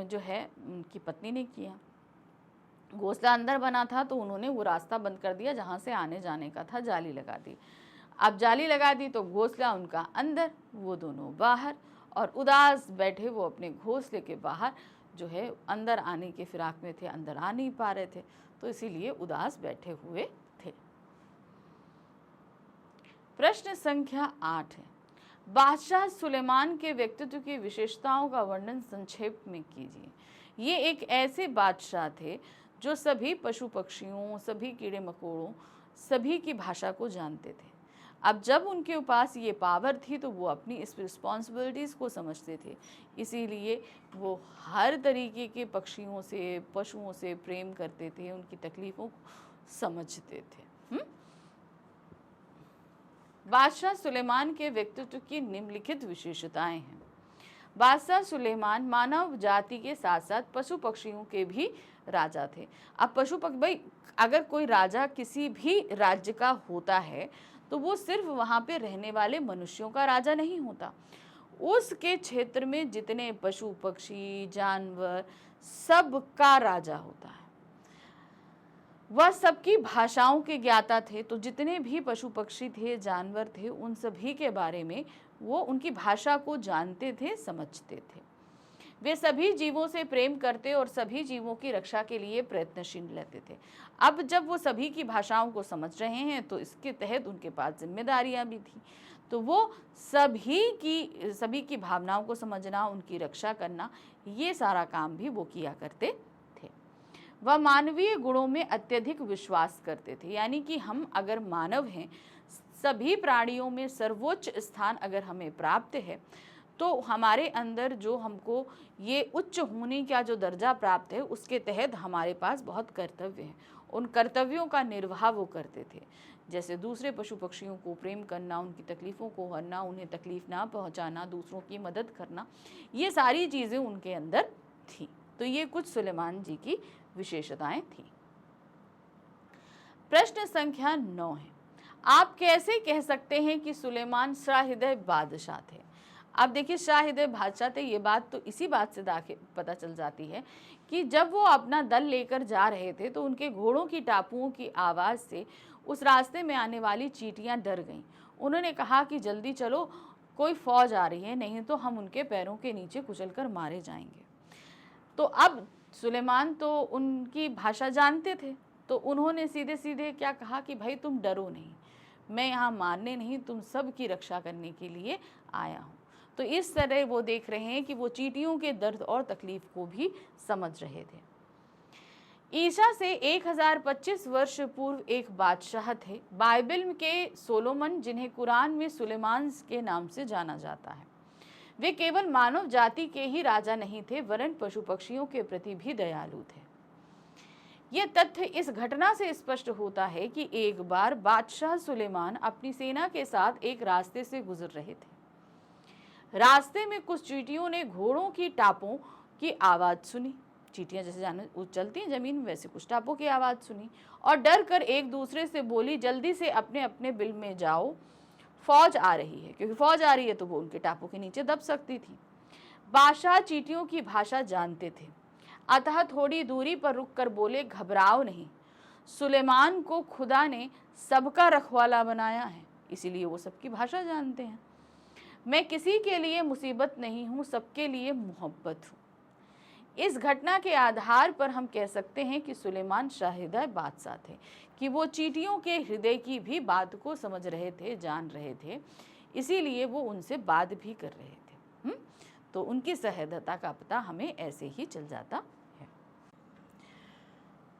जो है उनकी पत्नी ने किया। घोंसला अंदर बना था तो उन्होंने वो रास्ता बंद कर दिया जहाँ से आने जाने का था, जाली लगा दी। अब जाली लगा दी तो घोंसला उनका अंदर, वो दोनों बाहर, और उदास बैठे वो अपने घोंसले के बाहर जो है अंदर आने के फिराक में थे, अंदर आ नहीं पा रहे थे, तो इसीलिए उदास बैठे हुए थे। प्रश्न संख्या 8 है, बादशाह सुलेमान के व्यक्तित्व की विशेषताओं का वर्णन संक्षेप में कीजिए। ये एक ऐसे बादशाह थे जो सभी पशु पक्षियों, सभी कीड़े मकोड़ों, सभी की भाषा को जानते थे। अब जब उनके पास ये पावर थी तो वो अपनी इस रिस्पॉन्सिबिलिटीज़ को समझते थे, इसीलिए वो हर तरीके के पक्षियों से, पशुओं से प्रेम करते थे, उनकी तकलीफ़ों को समझते थे। बादशाह सुलेमान के व्यक्तित्व की निम्नलिखित विशेषताएं हैं। बादशाह सुलेमान मानव जाति के साथ साथ पशु पक्षियों के भी राजा थे। अब भाई अगर कोई राजा किसी भी राज्य का होता है तो वो सिर्फ वहाँ पे रहने वाले मनुष्यों का राजा नहीं होता, उसके क्षेत्र में जितने पशु पक्षी जानवर सबका राजा होता है। वह सबकी भाषाओं के ज्ञाता थे, तो जितने भी पशु पक्षी थे, जानवर थे, उन सभी के बारे में वो उनकी भाषा को जानते थे, समझते थे। वे सभी जीवों से प्रेम करते और सभी जीवों की रक्षा के लिए प्रयत्नशील रहते थे। अब जब वो सभी की भाषाओं को समझ रहे हैं तो इसके तहत उनके पास जिम्मेदारियां भी थी, तो वो सभी की भावनाओं को समझना, उनकी रक्षा करना, ये सारा काम भी वो किया करते थे। वह मानवीय गुणों में अत्यधिक विश्वास करते थे, यानी कि हम अगर मानव हैं, सभी प्राणियों में सर्वोच्च स्थान अगर हमें प्राप्त है तो हमारे अंदर जो हमको ये उच्च होने का जो दर्जा प्राप्त है उसके तहत हमारे पास बहुत कर्तव्य हैं। उन कर्तव्यों का निर्वाह वो करते थे, जैसे दूसरे पशु पक्षियों को प्रेम करना, उनकी तकलीफ़ों को हरना, उन्हें तकलीफ़ ना पहुंचाना, दूसरों की मदद करना, ये सारी चीज़ें उनके अंदर थी। तो ये कुछ सुलेमान जी की विशेषताएं थी। प्रश्न संख्या 9 है, आप कैसे कह सकते हैं कि सुलेमान सहृदय बादशाह थे? अब देखिए, शाहृदय बादशाह थे, ये बात तो इसी बात से पता चल जाती है कि जब वो अपना दल लेकर जा रहे थे तो उनके घोड़ों की टापुओं की आवाज़ से उस रास्ते में आने वाली चींटियां डर गईं। उन्होंने कहा कि जल्दी चलो, कोई फौज आ रही है, नहीं तो हम उनके पैरों के नीचे कुचलकर मारे जाएंगे। तो अब सुलेमान तो उनकी भाषा जानते थे, तो उन्होंने सीधे सीधे क्या कहा कि भाई तुम डरो नहीं, मैं यहाँ मारने नहीं, तुम सब की रक्षा करने के लिए आया हूँ। तो इस तरह वो देख रहे हैं कि वो चींटियों के दर्द और तकलीफ को भी समझ रहे थे। ईसा से 1025 वर्ष पूर्व एक बादशाह थे, बाइबल के सोलोमन, जिन्हें कुरान में सुलेमान के नाम से जाना जाता है। वे केवल मानव जाति के ही राजा नहीं थे, वरन पशु पक्षियों के प्रति भी दयालु थे। यह तथ्य इस घटना से स्पष्ट होता है कि एक बार बादशाह सुलेमान अपनी सेना के साथ एक रास्ते से गुजर रहे थे। रास्ते में कुछ चींटियों ने घोड़ों की टापों की आवाज़ सुनी। चींटियां जैसे जानवर चलती हैं जमीन में, वैसे कुछ टापों की आवाज़ सुनी और डर कर एक दूसरे से बोली, जल्दी से अपने अपने बिल में जाओ, फौज आ रही है। क्योंकि फौज आ रही है तो वो उनके टापों के नीचे दब सकती थी। बादशाह चींटियों की भाषा जानते थे, अतः थोड़ी दूरी पर रुककर बोले, घबराओ नहीं, सुलेमान को खुदा ने सबका रखवाला बनाया है, इसीलिए वो सबकी भाषा जानते हैं। मैं किसी के लिए मुसीबत नहीं हूँ, सबके लिए मोहब्बत हूँ। इस घटना के आधार पर हम कह सकते हैं कि सुलेमान शाहृदय बादशाह थे, कि वो चींटियों के हृदय की भी बात को समझ रहे थे, जान रहे थे, इसीलिए वो उनसे बात भी कर रहे थे। तो उनकी सहृदयता का पता हमें ऐसे ही चल जाता है।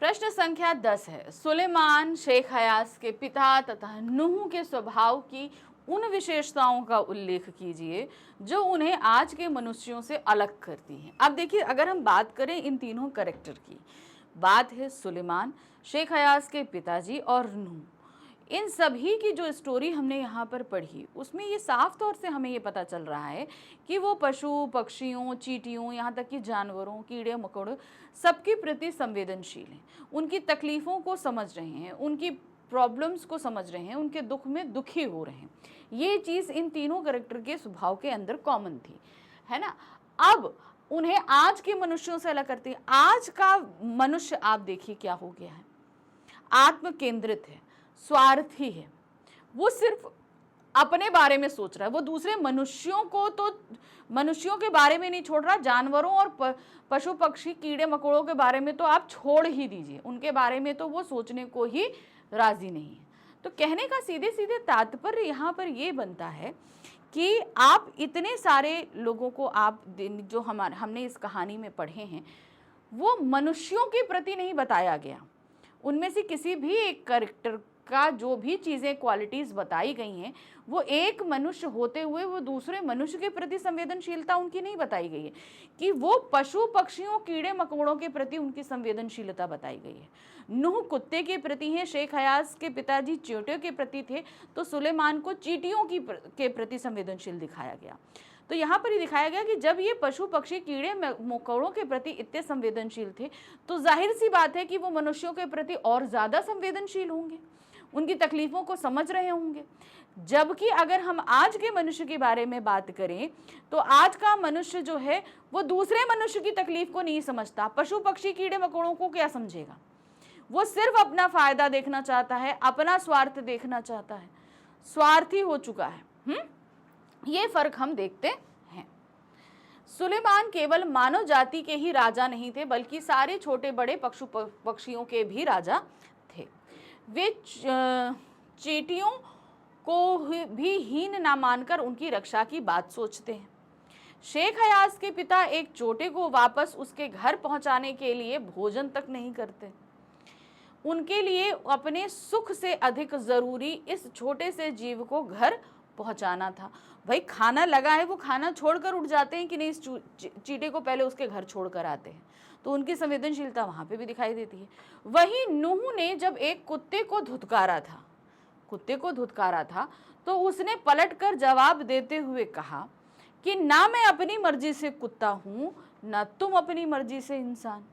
प्रश्न संख्या 10 है, सुलेमान शेख हयास के पिता तथा नूह के स्वभाव की उन विशेषताओं का उल्लेख कीजिए जो उन्हें आज के मनुष्यों से अलग करती हैं। अब देखिए, अगर हम बात करें इन तीनों कैरेक्टर की, बात है सुलेमान, शेख हयास के पिताजी और नूह, इन सभी की जो स्टोरी हमने यहाँ पर पढ़ी उसमें ये साफ तौर से हमें ये पता चल रहा है कि वो पशु पक्षियों, चींटियों, यहाँ तक कि जानवरों, कीड़े मकोड़ों सबके प्रति संवेदनशील हैं, उनकी तकलीफ़ों को समझ रहे हैं, उनकी प्रॉब्लम्स को समझ रहे हैं, उनके दुख में दुखी हो रहे हैं। ये चीज़ इन तीनों कैरेक्टर के स्वभाव के अंदर कॉमन थी, है ना। अब उन्हें आज के मनुष्यों से अलग करती है। आज का मनुष्य आप देखिए क्या हो गया है, आत्म केंद्रित है, स्वार्थी है, वो सिर्फ अपने बारे में सोच रहा है, वो दूसरे मनुष्यों को तो मनुष्यों के बारे में नहीं छोड़ रहा, जानवरों और पशु पक्षी कीड़े मकोड़ों के बारे में तो आप छोड़ ही दीजिए, उनके बारे में तो वो सोचने को ही राजी नहीं है। तो कहने का सीधे सीधे तात्पर्य यहाँ पर ये बनता है कि आप इतने सारे लोगों को आप जो हमने इस कहानी में पढ़े हैं वो मनुष्यों के प्रति नहीं बताया गया। उनमें से किसी भी एक कैरेक्टर का जो भी चीज़ें क्वालिटीज़ बताई गई हैं वो एक मनुष्य होते हुए वो दूसरे मनुष्य के प्रति संवेदनशीलता उनकी नहीं बताई गई है, कि वो पशु पक्षियों कीड़े मकोड़ों के प्रति उनकी संवेदनशीलता बताई गई है। नूह कुत्ते के प्रति है, शेख हयास के पिताजी चींटियों के प्रति थे, तो सुलेमान को चींटियों के प्रति संवेदनशील दिखाया गया। तो यहाँ पर ही दिखाया गया कि जब ये पशु पक्षी कीड़े मकोड़ों के प्रति इतने संवेदनशील थे तो जाहिर सी बात है कि वो मनुष्यों के प्रति और ज़्यादा संवेदनशील होंगे, उनकी तकलीफ़ों को समझ रहे होंगे। जबकि अगर हम आज के मनुष्य के बारे में बात करें तो आज का मनुष्य जो है वो दूसरे मनुष्य की तकलीफ को नहीं समझता। पशु पक्षी कीड़े मकोड़ों को क्या समझेगा, वो सिर्फ अपना फ़ायदा देखना चाहता है, अपना स्वार्थ देखना चाहता है, स्वार्थी हो चुका है। ये फ़र्क हम देखते हैं। सुलेमान केवल मानव जाति के ही राजा नहीं थे बल्कि सारे छोटे बड़े पशु पक्षियों के भी राजा थे। वे चींटियों को भी हीन ना मानकर उनकी रक्षा की बात सोचते हैं। शेख हयास के पिता एक चोटे को वापस उसके घर पहुंचाने के लिए भोजन तक नहीं करते। उनके लिए अपने सुख से अधिक ज़रूरी इस छोटे से जीव को घर पहुंचाना था। भाई खाना लगा है, वो खाना छोड़कर उठ जाते हैं कि नहीं, इस चींटे को पहले उसके घर छोड़कर आते हैं, तो उनकी संवेदनशीलता वहाँ पे भी दिखाई देती है। वहीं नूह ने जब एक कुत्ते को धुतकारा था तो उसने पलटकर जवाब देते हुए कहा कि ना मैं अपनी मर्जी से कुत्ता हूँ ना तुम अपनी मर्जी से इंसान।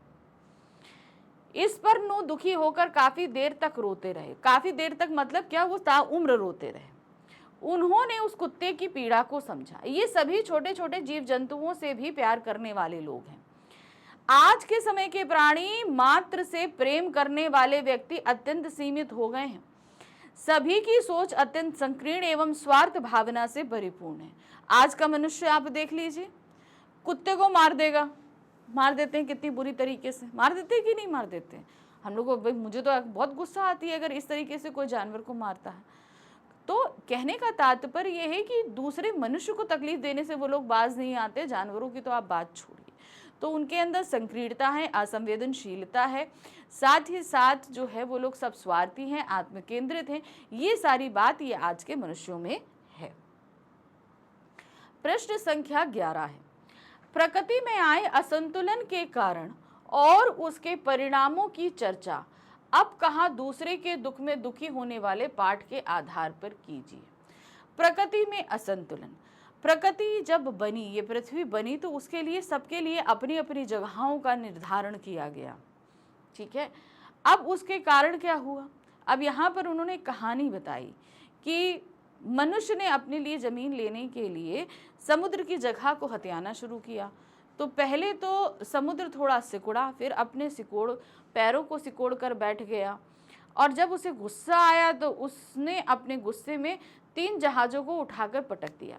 इस पर नूह दुखी होकर काफी देर तक रोते रहे। काफी देर तक मतलब क्या, वो ताउम्र रोते रहे। उन्होंने उस कुत्ते की पीड़ा को समझा। ये सभी छोटे छोटे जीव जंतुओं से भी प्यार करने वाले लोग हैं। आज के समय के प्राणी मात्र से प्रेम करने वाले व्यक्ति अत्यंत सीमित हो गए हैं। सभी की सोच अत्यंत संकीर्ण एवं स्वार्थ भावना से परिपूर्ण है। आज का मनुष्य आप देख लीजिए, कुत्ते को मार देगा, मार देते हैं, कितनी बुरी तरीके से मार देते हैं कि नहीं मार देते हैं। हम लोग को, मुझे तो बहुत गुस्सा आती है अगर इस तरीके से कोई जानवर को मारता है। तो कहने का तात्पर्य यह है कि दूसरे मनुष्य को तकलीफ देने से वो लोग बाज नहीं आते। जानवरों की तो आप बात छोड़िए। तो उनके अंदर संकीर्णता है, असंवेदनशीलता है, साथ ही साथ जो है वो लोग सब स्वार्थी हैं, आत्मकेंद्रित हैं। ये सारी बात ये आज के मनुष्यों में है। प्रश्न संख्या 11 है, प्रकृति में आए असंतुलन के कारण और उसके परिणामों की चर्चा अब कहाँ दूसरे के दुख में दुखी होने वाले पाठ के आधार पर कीजिए। प्रकृति में असंतुलन, प्रकृति जब बनी, ये पृथ्वी बनी, तो उसके लिए सबके लिए अपनी अपनी जगहों का निर्धारण किया गया, ठीक है। अब उसके कारण क्या हुआ, अब यहाँ पर उन्होंने कहानी बताई कि मनुष्य ने अपने लिए ज़मीन लेने के लिए समुद्र की जगह को हथियाना शुरू किया। तो पहले तो समुद्र थोड़ा सिकुड़ा, फिर अपने पैरों को सिकोड़ कर बैठ गया, और जब उसे गुस्सा आया तो उसने अपने गुस्से में 3 जहाज़ों को उठाकर पटक दिया।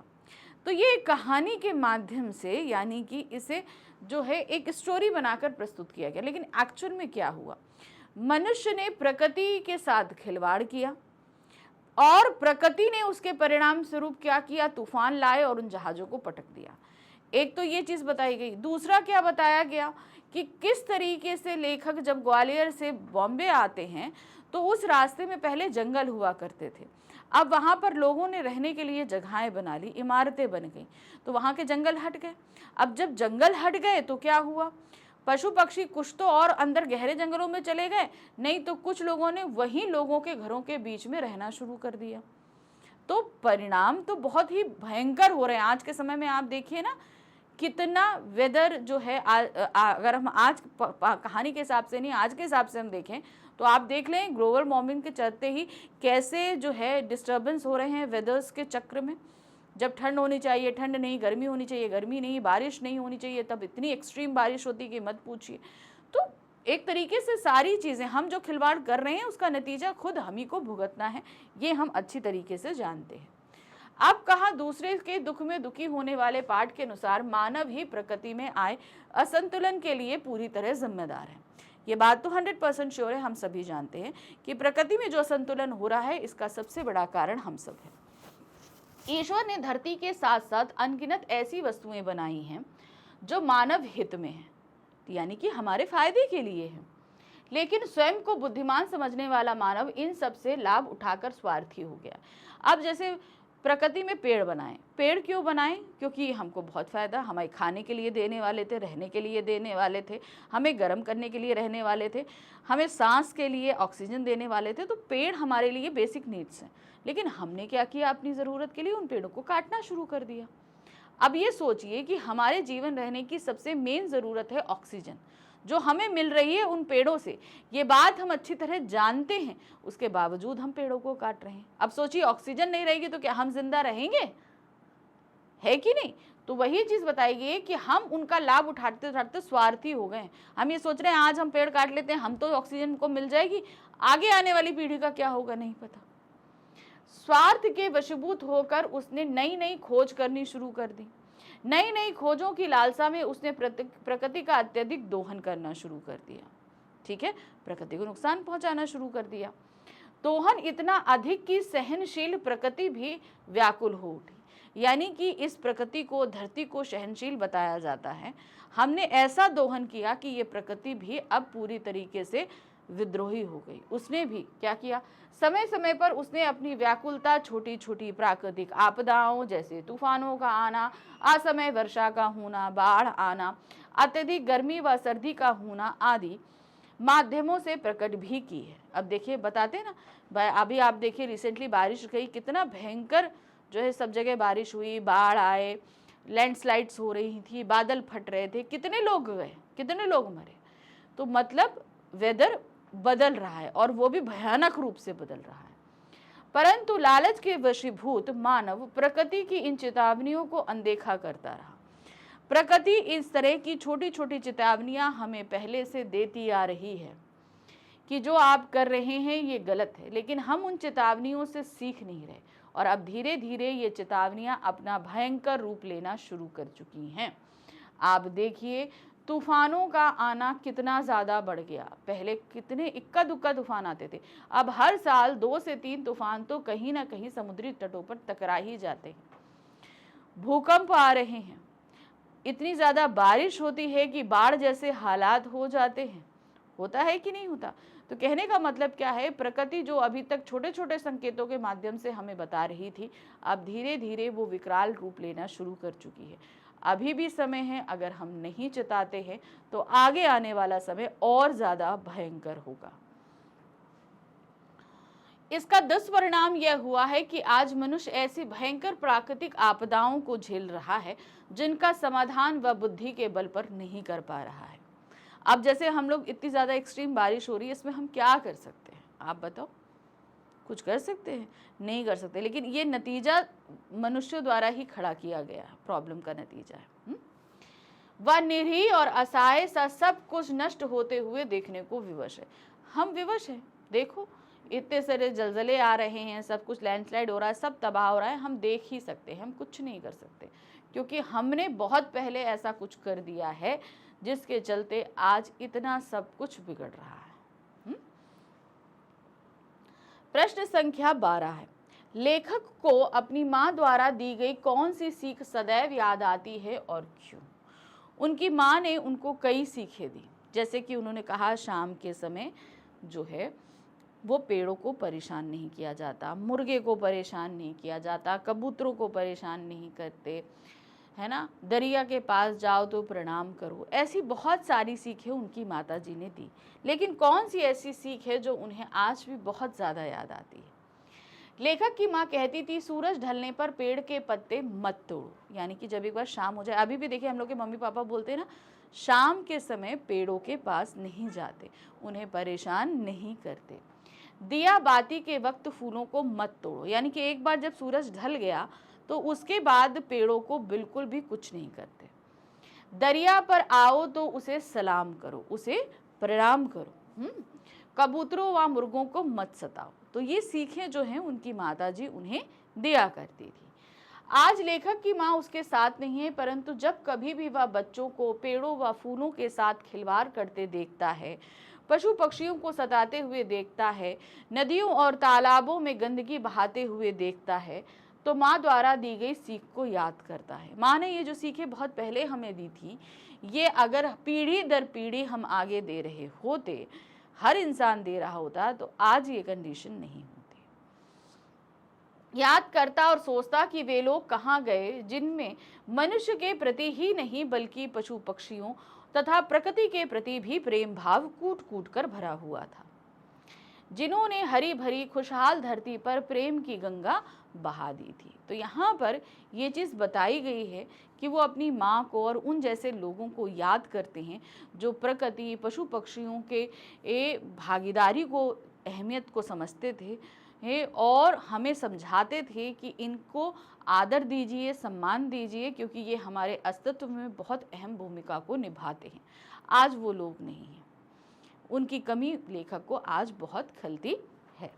तो ये कहानी के माध्यम से, यानी कि इसे जो है एक स्टोरी बनाकर प्रस्तुत किया गया। लेकिन एक्चुअल में क्या हुआ, मनुष्य ने प्रकृति के साथ खिलवाड़ किया और प्रकृति ने उसके परिणाम स्वरूप क्या किया, तूफान लाए और उन जहाज़ों को पटक दिया। एक तो ये चीज़ बताई गई। दूसरा क्या बताया गया कि किस तरीके से लेखक जब ग्वालियर से बॉम्बे आते हैं तो उस रास्ते में पहले जंगल हुआ करते थे। अब वहाँ पर लोगों ने रहने के लिए जगहें बना ली, इमारतें बन गई, तो वहाँ के जंगल हट गए। अब जब जंगल हट गए तो क्या हुआ, पशु पक्षी कुछ तो और अंदर गहरे जंगलों में चले गए, नहीं तो कुछ लोगों ने वहीं लोगों के घरों के बीच में रहना शुरू कर दिया। तो परिणाम तो बहुत ही भयंकर हो रहे हैं। आज के समय में आप देखिए ना, कितना वेदर जो है अगर हम आज कहानी के हिसाब से नहीं, आज के हिसाब से हम देखें तो आप देख लें ग्लोबल वार्मिंग के चलते ही कैसे जो है डिस्टर्बेंस हो रहे हैं वेदर्स के चक्र में। जब ठंड होनी चाहिए ठंड नहीं, गर्मी होनी चाहिए गर्मी नहीं, बारिश नहीं होनी चाहिए तब इतनी एक्सट्रीम बारिश होती कि मत पूछिए। तो एक तरीके से सारी चीज़ें हम जो खिलवाड़ कर रहे हैं उसका नतीजा खुद हम ही को भुगतना है, ये हम अच्छी तरीके से जानते हैं। अब कहा दूसरे के दुख में दुखी होने वाले पाठ के अनुसार मानव ही प्रकृति में आए असंतुलन के लिए पूरी तरह जिम्मेदार है। ये बात तो 100% श्योर है, हम सभी जानते हैं कि प्रकृति में जो असंतुलन हो रहा है इसका सबसे बड़ा कारण हम सब है। ईश्वर ने धरती के साथ साथ अनगिनत ऐसी वस्तुएं बनाई हैं जो मानव हित में है, यानी कि हमारे फायदे के लिए है। लेकिन स्वयं को बुद्धिमान समझने वाला मानव इन सब से लाभ उठाकर स्वार्थी हो गया। अब जैसे प्रकृति में पेड़ बनाएं, पेड़ क्यों बनाएं? क्योंकि हमको बहुत फायदा, हमें खाने के लिए देने वाले थे, रहने के लिए देने वाले थे, हमें गर्म करने के लिए रहने वाले थे, हमें सांस के लिए ऑक्सीजन देने वाले थे। तो पेड़ हमारे लिए बेसिक नीड्स हैं। लेकिन हमने क्या किया, अपनी ज़रूरत के लिए उन पेड़ों को काटना शुरू कर दिया। अब ये सोचिए कि हमारे जीवन रहने की सबसे मेन ज़रूरत है ऑक्सीजन, जो हमें मिल रही है उन पेड़ों से। ये बात हम अच्छी तरह जानते हैं, उसके बावजूद हम पेड़ों को काट रहे हैं। अब सोचिए ऑक्सीजन नहीं रहेगी तो क्या हम जिंदा रहेंगे? है कि नहीं? तो वही चीज़ बताएगी कि हम उनका लाभ उठाते उठाते स्वार्थी हो गए। हम ये सोच रहे हैं आज हम पेड़ काट लेते हैं, हम तो ऑक्सीजन को मिल जाएगी, आगे आने वाली पीढ़ी का क्या होगा नहीं पता। स्वार्थ के वशीभूत होकर उसने नई नई खोज करनी शुरू कर दी। नई नई खोजों की लालसा में उसने प्रकृति का अत्यधिक दोहन करना शुरू कर दिया। ठीक है, प्रकृति को नुकसान पहुंचाना शुरू कर दिया। दोहन इतना अधिक कि सहनशील प्रकृति भी व्याकुल हो उठी। यानी कि इस प्रकृति को, धरती को सहनशील बताया जाता है। हमने ऐसा दोहन किया कि ये प्रकृति भी अब पूरी तरीके से विद्रोही हो गई। उसने भी क्या किया, समय समय पर उसने अपनी व्याकुलता छोटी छोटी प्राकृतिक आपदाओं जैसे तूफानों का आना, असमय वर्षा का होना, बाढ़ आना, अत्यधिक गर्मी व सर्दी का होना आदि माध्यमों से प्रकट भी की है। अब देखिए, बताते हैं ना, अभी आप देखिए रिसेंटली बारिश गई, कितना भयंकर जो है सब जगह बारिश हुई, बाढ़ आए, लैंडस्लाइड्स हो रही थी, बादल फट रहे थे, कितने लोग गए, कितने लोग मरे। तो मतलब वेदर बदल रहा है और वो भी भयानक रूप से बदल रहा है। परंतु लालच के वशीभूत मानव प्रकृति की इन चेतावनियों को अनदेखा करता रहा। प्रकृति इस तरह की छोटी छोटी चेतावनियां हमें पहले से देती आ रही है कि जो आप कर रहे हैं ये गलत है, लेकिन हम उन चेतावनियों से सीख नहीं रहे और अब धीरे धीरे ये चेतावनियां अपना भयंकर रूप लेना शुरू कर चुकी हैं। आप देखिए तूफानों का आना कितना ज़्यादा बढ़ गया। पहले कितने इक्का दुक्का तूफान आते थे, अब हर साल 2 से 3 तूफान तो कहीं ना कहीं समुद्री तटों पर टकरा ही जाते हैं। भूकंप आ रहे हैं, इतनी ज़्यादा बारिश होती है कि बाढ़ जैसे हालात हो जाते हैं। होता है कि नहीं होता? तो कहने का मतलब क्या है, प्रकृति जो अभी तक छोटे छोटे संकेतों के माध्यम से हमें बता रही थी, अब धीरे धीरे वो विकराल रूप लेना शुरू कर चुकी है। अभी भी समय है, अगर हम नहीं चेताते हैं तो आगे आने वाला समय और ज़्यादा भयंकर होगा। इसका दुष्परिणाम यह हुआ है कि आज मनुष्य ऐसी भयंकर प्राकृतिक आपदाओं को झेल रहा है जिनका समाधान वह बुद्धि के बल पर नहीं कर पा रहा है। अब जैसे हम लोग, इतनी ज़्यादा एक्सट्रीम बारिश हो रही है, इसमें हम क्या कर सकते हैं? आप बताओ, कुछ कर सकते हैं? नहीं कर सकते। लेकिन ये नतीजा मनुष्यों द्वारा ही खड़ा किया गया प्रॉब्लम का नतीजा है। वह निरीह और असहाय सा सब कुछ नष्ट होते हुए देखने को विवश है। हम विवश हैं। देखो इतने सारे जलजले आ रहे हैं, सब कुछ लैंडस्लाइड हो रहा है, सब तबाह हो रहा है, हम देख ही सकते हैं, हम कुछ नहीं कर सकते क्योंकि हमने बहुत पहले ऐसा कुछ कर दिया है जिसके चलते आज इतना सब कुछ बिगड़ रहा है। प्रश्न संख्या 12 है, लेखक को अपनी माँ द्वारा दी गई कौन सी सीख सदैव याद आती है और क्यों? उनकी माँ ने उनको कई सीखें दी, जैसे कि उन्होंने कहा शाम के समय जो है वो पेड़ों को परेशान नहीं किया जाता, मुर्गे को परेशान नहीं किया जाता, कबूतरों को परेशान नहीं करते, है ना, दरिया के पास जाओ तो प्रणाम करो। ऐसी बहुत सारी सीखें उनकी माता जी ने दी, लेकिन कौन सी ऐसी सीख है जो उन्हें आज भी बहुत ज़्यादा याद आती है? लेखक की माँ कहती थी, सूरज ढलने पर पेड़ के पत्ते मत तोड़ो। यानी कि जब एक बार शाम हो जाए, अभी भी देखिए हम लोग के मम्मी पापा बोलते हैं ना, शाम के समय पेड़ों के पास नहीं जाते, उन्हें परेशान नहीं करते। दिया बाती के वक्त फूलों को मत तोड़ो, यानी कि एक बार जब सूरज ढल गया तो उसके बाद पेड़ों को बिल्कुल भी कुछ नहीं करते। दरिया पर आओ तो उसे सलाम करो, उसे प्रणाम करो। कबूतरों व मुर्गों को मत सताओ। तो ये सीखें जो हैं उनकी माताजी उन्हें दिया करती थी। आज लेखक की माँ उसके साथ नहीं है, परंतु जब कभी भी वह बच्चों को पेड़ों व फूलों के साथ खिलवाड़ करते देखता है, पशु पक्षियों को सताते हुए देखता है, नदियों और तालाबों में गंदगी बहाते हुए देखता है, तो माँ द्वारा दी गई सीख को याद करता है। माँ ने ये जो सीखें बहुत पहले हमें दी थी, ये अगर पीढ़ी दर पीढ़ी हम आगे दे रहे होते, हर इंसान दे रहा होता, तो आज ये कंडीशन नहीं होती। याद करता और सोचता कि वे लोग कहाँ गए जिनमें मनुष्य के प्रति ही नहीं बल्कि पशु पक्षियों तथा प्रकृति के प्रति भी प्रेम भाव कूट कूट कर भरा हुआ था, जिन्होंने हरी भरी खुशहाल धरती पर प्रेम की गंगा बहा दी थी। तो यहाँ पर ये चीज़ बताई गई है कि वो अपनी माँ को और उन जैसे लोगों को याद करते हैं जो प्रकृति पशु पक्षियों के भागीदारी को, अहमियत को समझते थे और हमें समझाते थे कि इनको आदर दीजिए, सम्मान दीजिए, क्योंकि ये हमारे अस्तित्व में बहुत अहम भूमिका को निभाते हैं। आज वो लोग नहीं हैं, उनकी कमी लेखक को आज बहुत खलती है।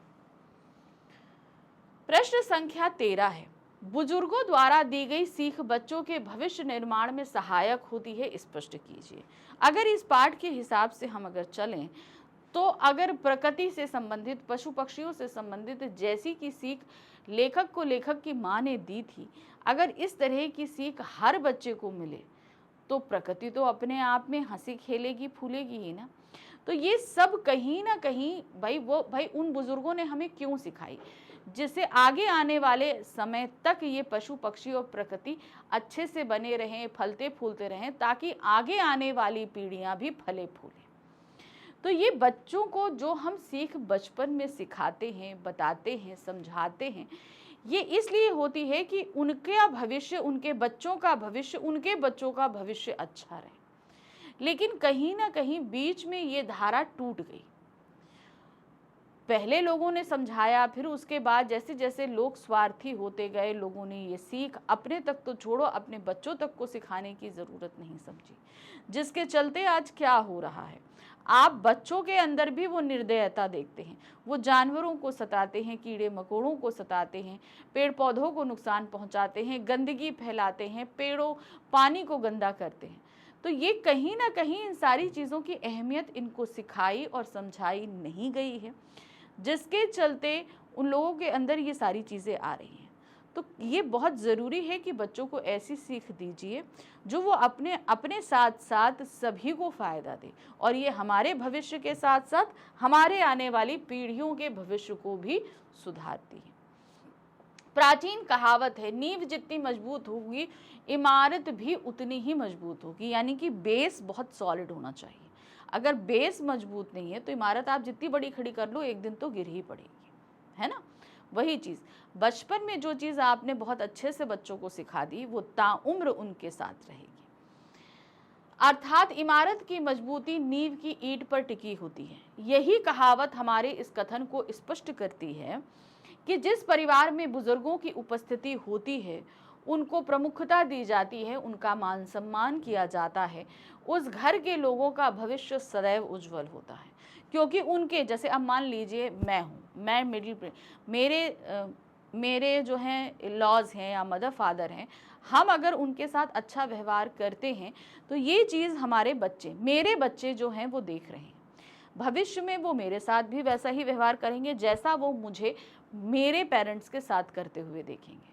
प्रश्न संख्या 13 है, बुजुर्गों द्वारा दी गई सीख बच्चों के भविष्य निर्माण में सहायक होती है, स्पष्ट कीजिए। अगर इस पाठ के हिसाब से हम अगर चलें तो अगर प्रकृति से संबंधित, पशु पक्षियों से संबंधित जैसी की सीख लेखक को लेखक की माँ ने दी थी, अगर इस तरह की सीख हर बच्चे को मिले तो प्रकृति तो अपने आप में हंसी खेलेगी, फूलेगी ही ना। तो ये सब कहीं ना कहीं भाई उन बुजुर्गों ने हमें क्यों सिखाई, जिससे आगे आने वाले समय तक ये पशु पक्षी और प्रकृति अच्छे से बने रहें, फलते फूलते रहें, ताकि आगे आने वाली पीढ़ियां भी फले फूलें। तो ये बच्चों को जो हम सीख बचपन में सिखाते हैं, बताते हैं, समझाते हैं, ये इसलिए होती है कि उनका भविष्य, उनके बच्चों का भविष्य, उनके बच्चों का भविष्य अच्छा रहे। लेकिन कहीं ना कहीं बीच में ये धारा टूट गई। पहले लोगों ने समझाया, फिर उसके बाद जैसे जैसे लोग स्वार्थी होते गए, लोगों ने ये सीख अपने तक तो छोड़ो, अपने बच्चों तक को सिखाने की ज़रूरत नहीं समझी, जिसके चलते आज क्या हो रहा है, आप बच्चों के अंदर भी वो निर्दयता देखते हैं। वो जानवरों को सताते हैं, कीड़े मकोड़ों को सताते हैं, पेड़ पौधों को नुकसान पहुंचाते हैं, गंदगी फैलाते हैं, पेड़ों पानी को गंदा करते हैं। तो ये कहीं ना कहीं इन सारी चीज़ों की अहमियत इनको सिखाई और समझाई नहीं गई है, जिसके चलते उन लोगों के अंदर ये सारी चीज़ें आ रही हैं। तो ये बहुत ज़रूरी है कि बच्चों को ऐसी सीख दीजिए जो वो अपने साथ साथ सभी को फ़ायदा दे, और ये हमारे भविष्य के साथ साथ हमारे आने वाली पीढ़ियों के भविष्य को भी सुधारती है। प्राचीन कहावत है, नींव जितनी मजबूत होगी इमारत भी उतनी ही मजबूत होगी। यानी कि बेस बहुत सॉलिड होना चाहिए। अगर बेस मजबूत नहीं है तो इमारत आप जितनी बड़ी खड़ी कर लो, एक दिन तो गिर ही पड़ेगी, है ना। वही चीज़ बचपन में जो चीज़ आपने बहुत अच्छे से बच्चों को सिखा दी, वो ताउम्र उनके साथ रहेगी। अर्थात इमारत की मजबूती नींव की ईंट पर टिकी होती है। यही कहावत हमारे इस कथन को स्पष्ट करती है कि जिस परिवार में बुजुर्गों की उपस्थिति होती है, उनको प्रमुखता दी जाती है, उनका मान सम्मान किया जाता है, उस घर के लोगों का भविष्य सदैव उज्जवल होता है। क्योंकि उनके जैसे, अब मान लीजिए मैं हूँ, मैं मिडिल, मेरे जो हैं लॉज हैं या मदर फादर हैं, हम अगर उनके साथ अच्छा व्यवहार करते हैं तो ये चीज़ हमारे बच्चे, मेरे बच्चे जो हैं वो देख रहे हैं। भविष्य में वो मेरे साथ भी वैसा ही व्यवहार करेंगे जैसा वो मुझे मेरे पेरेंट्स के साथ करते हुए देखेंगे,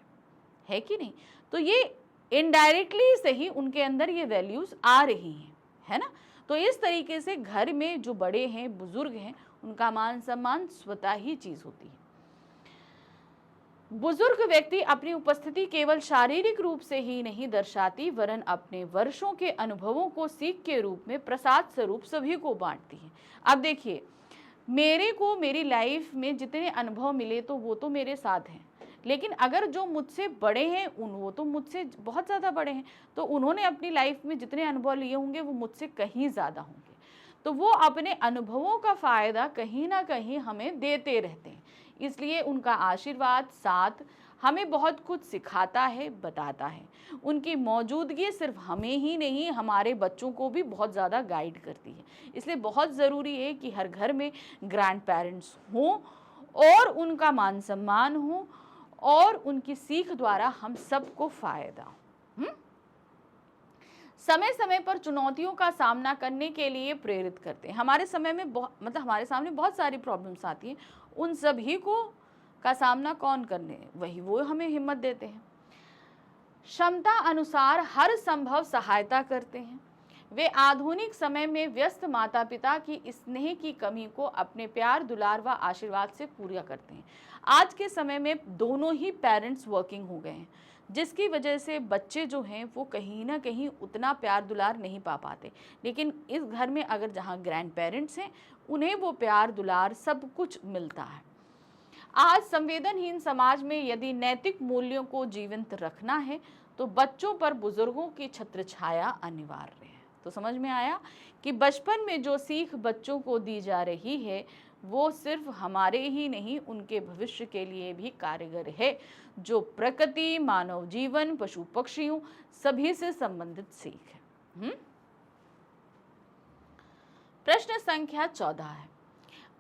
है कि नहीं। तो ये इनडायरेक्टली से ही उनके अंदर ये वैल्यूज़ आ रही हैं, है ना। तो इस तरीके से घर में जो बड़े हैं, बुजुर्ग हैं, उनका मान सम्मान स्वतः ही चीज़ होती है। बुजुर्ग व्यक्ति अपनी उपस्थिति केवल शारीरिक रूप से ही नहीं दर्शाती, वरन अपने वर्षों के अनुभवों को सीख के रूप में प्रसाद स्वरूप सभी को बांटती है। अब देखिए, मेरे को मेरी लाइफ में जितने अनुभव मिले तो वो तो मेरे साथ हैं, लेकिन अगर जो मुझसे बड़े हैं वो तो मुझसे बहुत ज़्यादा बड़े हैं, तो उन्होंने अपनी लाइफ में जितने अनुभव लिए होंगे वो मुझसे कहीं ज़्यादा होंगे। तो वो अपने अनुभवों का फ़ायदा कहीं ना कहीं हमें देते रहते हैं, इसलिए उनका आशीर्वाद साथ हमें बहुत कुछ सिखाता है, बताता है। उनकी मौजूदगी सिर्फ हमें ही नहीं, हमारे बच्चों को भी बहुत ज़्यादा गाइड करती है। इसलिए बहुत ज़रूरी है कि हर घर में ग्रैंड पेरेंट्स हों और उनका मान सम्मान हो और उनकी सीख द्वारा हम सबको फ़ायदा हो। समय समय पर चुनौतियों का सामना करने के लिए प्रेरित करते हैं। हमारे समय में हमारे सामने बहुत सारी प्रॉब्लम्स आती हैं, उन सभी को का सामना कौन करने, वही वो हमें हिम्मत देते हैं। क्षमता अनुसार हर संभव सहायता करते हैं। वे आधुनिक समय में व्यस्त माता पिता की स्नेह की कमी को अपने प्यार, दुलार व आशीर्वाद से पूरा करते हैं। आज के समय में दोनों ही पेरेंट्स वर्किंग हो गए हैं, जिसकी वजह से बच्चे जो हैं वो कहीं ना कहीं उतना प्यार दुलार नहीं पा पाते, लेकिन इस घर में अगर जहाँ ग्रैंड पेरेंट्स हैं उन्हें वो प्यार दुलार सब कुछ मिलता है। आज संवेदनहीन समाज में यदि नैतिक मूल्यों को जीवंत रखना है तो बच्चों पर बुजुर्गों की छत्र छाया अनिवार्य है। तो समझ में आया कि बचपन में जो सीख बच्चों को दी जा रही है वो सिर्फ हमारे ही नहीं, उनके भविष्य के लिए भी कारगर है, जो प्रकृति, मानव जीवन, पशु पक्षियों सभी से संबंधित सीख है। प्रश्न संख्या 14 है,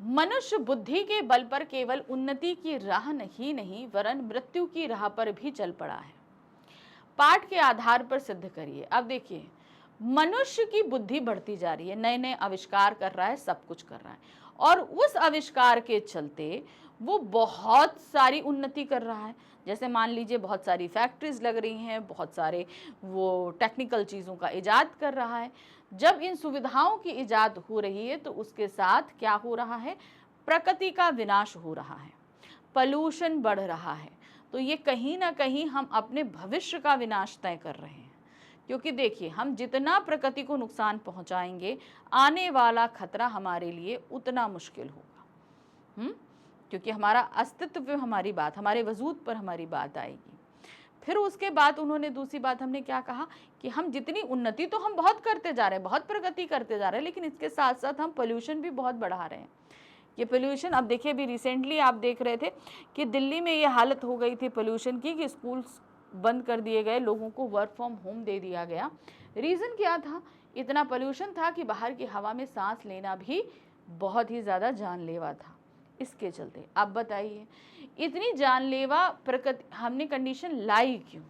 मनुष्य बुद्धि के बल पर केवल उन्नति की राह ही नहीं वरन मृत्यु की राह पर भी चल पड़ा है। पाठ के आधार पर सिद्ध करिए। अब देखिए, मनुष्य की बुद्धि बढ़ती जा रही है, नए नए आविष्कार कर रहा है, सब कुछ कर रहा है, और उस आविष्कार के चलते वो बहुत सारी उन्नति कर रहा है। जैसे मान लीजिए बहुत सारी फैक्ट्रीज लग रही हैं, बहुत सारे वो टेक्निकल चीज़ों का इजाद कर रहा है। जब इन सुविधाओं की इजाद हो रही है तो उसके साथ क्या हो रहा है, प्रकृति का विनाश हो रहा है, पॉल्यूशन बढ़ रहा है। तो ये कहीं ना कहीं हम अपने भविष्य का विनाश तय कर रहे हैं, क्योंकि देखिए हम जितना प्रकृति को नुकसान पहुंचाएंगे आने वाला खतरा हमारे लिए उतना मुश्किल होगा। क्योंकि हमारा अस्तित्व पे हमारी बात, हमारे वजूद पर हमारी बात आएगी। फिर उसके बाद उन्होंने दूसरी बात हमने क्या कहा कि हम जितनी उन्नति तो हम बहुत करते जा रहे हैं, बहुत प्रगति करते जा रहे हैं, लेकिन इसके साथ साथ हम पोल्यूशन भी बहुत बढ़ा रहे हैं। ये पोल्यूशन, अब देखिए अभी रिसेंटली आप देख रहे थे कि दिल्ली में ये हालत हो गई थी पोल्यूशन की कि स्कूल्स बंद कर दिए गए, लोगों को वर्क फ्रॉम होम दे दिया गया। रीज़न क्या था, इतना पोल्यूशन था कि बाहर की हवा में सांस लेना भी बहुत ही ज़्यादा जानलेवा था। इसके चलते अब बताइए इतनी जानलेवा प्रकृति हमने कंडीशन लाई क्यों?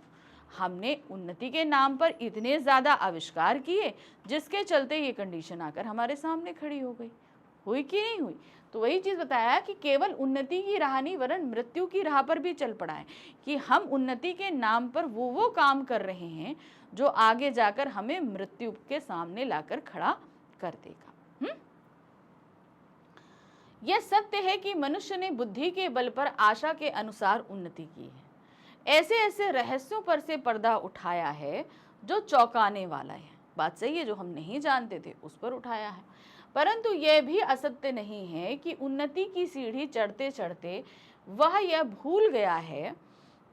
हमने उन्नति के नाम पर इतने ज़्यादा आविष्कार किए जिसके चलते ये कंडीशन आकर हमारे सामने खड़ी हो गई। हुई कि नहीं हुई? तो वही चीज़ बताया कि केवल उन्नति की राह नहीं वरन मृत्यु की राह पर भी चल पड़ा है, कि हम उन्नति के नाम पर वो काम कर रहे हैं जो आगे जाकर हमें मृत्यु के सामने लाकर खड़ा कर देगा। यह सत्य है कि मनुष्य ने बुद्धि के बल पर आशा के अनुसार उन्नति की है। ऐसे ऐसे रहस्यों पर से पर्दा उठाया है जो चौंकाने वाला है। बात सही है, जो हम नहीं जानते थे उस पर उठाया है। परंतु यह भी असत्य नहीं है कि उन्नति की सीढ़ी चढ़ते चढ़ते वह यह भूल गया है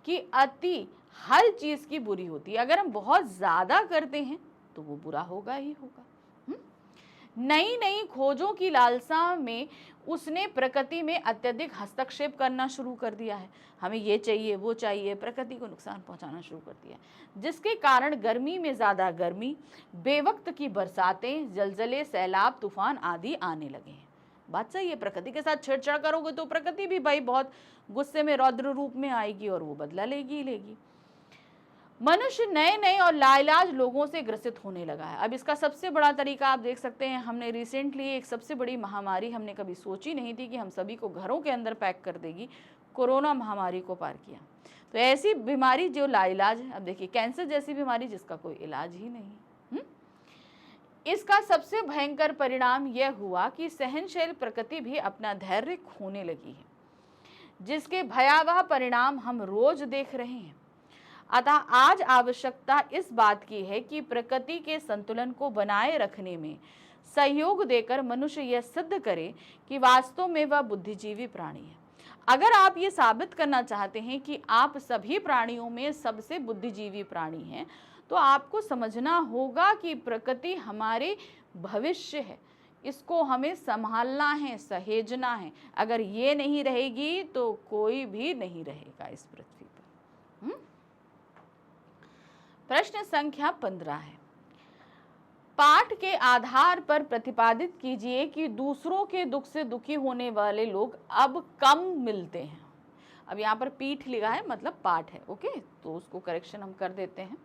कि अति हर चीज की बुरी होती है। अगर हम बहुत ज्यादा करते हैं तो वो बुरा होगा ही होगा। नई नई खोजों की लालसा में उसने प्रकृति में अत्यधिक हस्तक्षेप करना शुरू कर दिया है। हमें ये चाहिए, वो चाहिए, प्रकृति को नुकसान पहुंचाना शुरू कर दिया, जिसके कारण गर्मी में ज़्यादा गर्मी, बेवक्त की बरसातें, जलजले, सैलाब, तूफान आदि आने लगे हैं। बात सही है, प्रकृति के साथ छेड़छाड़ करोगे तो प्रकृति भी भाई बहुत गुस्से में रौद्र रूप में आएगी और वो बदला लेगी ही लेगी। मनुष्य नए नए और लाइलाज लोगों से ग्रसित होने लगा है। अब इसका सबसे बड़ा तरीका आप देख सकते हैं, हमने रिसेंटली एक सबसे बड़ी महामारी हमने कभी सोची नहीं थी कि हम सभी को घरों के अंदर पैक कर देगी, कोरोना महामारी को पार किया। तो ऐसी बीमारी जो लाइलाज है, अब देखिए कैंसर जैसी बीमारी जिसका कोई इलाज ही नहीं। इसका सबसे भयंकर परिणाम यह हुआ कि सहनशील प्रकृति भी अपना धैर्य खोने लगी है। जिसके भयावह परिणाम हम रोज देख रहे हैं। अतः आज आवश्यकता इस बात की है कि प्रकृति के संतुलन को बनाए रखने में सहयोग देकर मनुष्य यह सिद्ध करे कि वास्तव में वह बुद्धिजीवी प्राणी है। अगर आप ये साबित करना चाहते हैं कि आप सभी प्राणियों में सबसे बुद्धिजीवी प्राणी हैं, तो आपको समझना होगा कि प्रकृति हमारे भविष्य है, इसको हमें संभालना है, सहेजना है। अगर ये नहीं रहेगी तो कोई भी नहीं रहेगा इस पृथ्वी पर। प्रश्न संख्या 15 है, पाठ के आधार पर प्रतिपादित कीजिए कि दूसरों के दुख से दुखी होने वाले लोग अब कम मिलते हैं। अब यहाँ पर पीठ लिखा है, मतलब पाठ है, ओके, तो उसको करेक्शन हम कर देते हैं।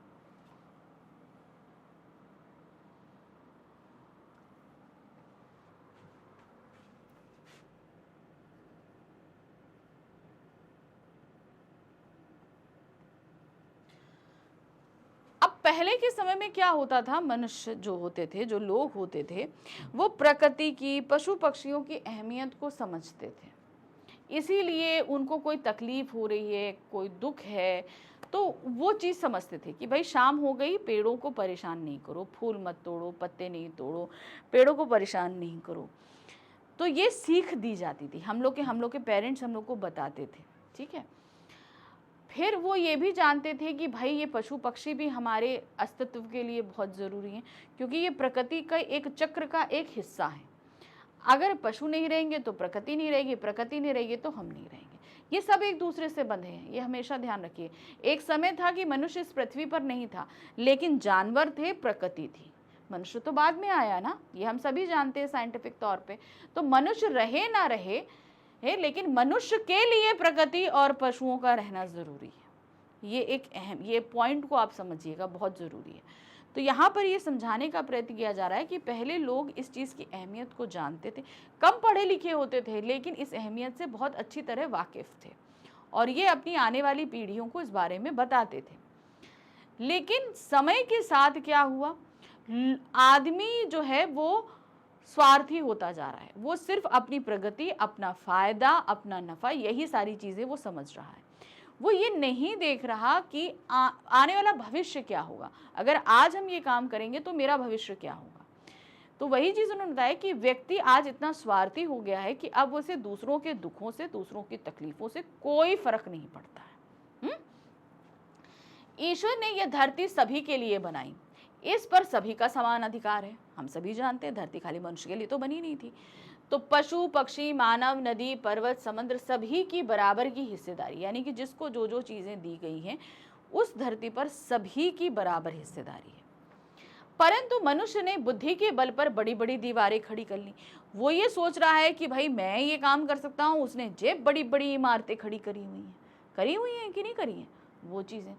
पहले के समय में क्या होता था, मनुष्य जो होते थे, जो लोग होते थे, वो प्रकृति की, पशु पक्षियों की अहमियत को समझते थे। इसीलिए उनको कोई तकलीफ हो रही है, कोई दुख है, तो वो चीज़ समझते थे कि भाई शाम हो गई, पेड़ों को परेशान नहीं करो, फूल मत तोड़ो, पत्ते नहीं तोड़ो, पेड़ों को परेशान नहीं करो। तो ये सीख दी जाती थी, हम लोग के पेरेंट्स हम लोग को बताते थे, ठीक है। फिर वो ये भी जानते थे कि भाई ये पशु पक्षी भी हमारे अस्तित्व के लिए बहुत ज़रूरी हैं, क्योंकि ये प्रकृति का एक चक्र का एक हिस्सा है। अगर पशु नहीं रहेंगे तो प्रकृति नहीं रहेगी, प्रकृति नहीं रहेगी तो हम नहीं रहेंगे। ये सब एक दूसरे से बंधे हैं, ये हमेशा ध्यान रखिए। एक समय था कि मनुष्य इस पृथ्वी पर नहीं था, लेकिन जानवर थे, प्रकृति थी। मनुष्य तो बाद में आया ना, ये हम सभी जानते हैं साइंटिफिक तौर पे। तो मनुष्य रहे ना रहे है, लेकिन मनुष्य के लिए प्रकृति और पशुओं का रहना जरूरी है। ये एक अहम, ये पॉइंट को आप समझिएगा, बहुत जरूरी है। तो यहाँ पर ये समझाने का प्रयत्न किया जा रहा है कि पहले लोग इस चीज़ की अहमियत को जानते थे, कम पढ़े लिखे होते थे, लेकिन इस अहमियत से बहुत अच्छी तरह वाकिफ थे, और ये अपनी आने वाली पीढ़ियों को इस बारे में बताते थे। लेकिन समय के साथ क्या हुआ, आदमी जो है वो स्वार्थी होता जा रहा है। वो सिर्फ अपनी प्रगति, अपना फायदा, अपना नफा, यही सारी चीजें वो समझ रहा है। वो ये नहीं देख रहा कि आने वाला भविष्य क्या होगा। अगर आज हम ये काम करेंगे तो मेरा भविष्य क्या होगा। तो वही चीज उन्होंने बताया कि व्यक्ति आज इतना स्वार्थी हो गया है कि अब उसे दूसरों के दुखों से, दूसरों की तकलीफों से कोई फर्क नहीं पड़ता है। ईश्वर ने यह धरती सभी के लिए बनाई, इस पर सभी का समान अधिकार है। हम सभी जानते हैं धरती खाली मनुष्य के लिए तो बनी नहीं थी। तो पशु पक्षी, मानव, नदी, पर्वत, समुद्र, सभी की बराबर की हिस्सेदारी, यानी कि जिसको जो जो चीजें दी गई हैं उस धरती पर सभी की बराबर हिस्सेदारी है। परंतु मनुष्य ने बुद्धि के बल पर बड़ी बड़ी दीवारें खड़ी कर ली। वो ये सोच रहा है कि भाई मैं ये काम कर सकता हूँ, उसने जेब बड़ी बड़ी इमारतें खड़ी करी हुई हैं कि नहीं करी हैं, वो चीजें।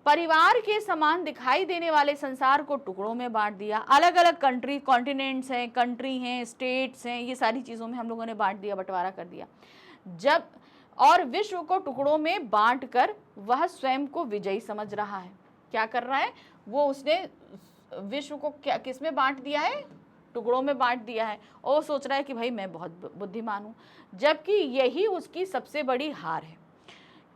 परिवार के समान दिखाई देने वाले संसार को टुकड़ों में बांट दिया। अलग अलग कंट्री, कॉन्टिनेंट्स हैं, कंट्री हैं, स्टेट्स हैं, ये सारी चीज़ों में हम लोगों ने बांट दिया, बंटवारा कर दिया। जब और विश्व को टुकड़ों में बांटकर वह स्वयं को विजयी समझ रहा है। क्या कर रहा है वो, उसने विश्व को क्या किस में बांट दिया है, टुकड़ों में बांट दिया है, और सोच रहा है कि भाई मैं बहुत बुद्धिमान हूँ, जबकि यही उसकी सबसे बड़ी हार है।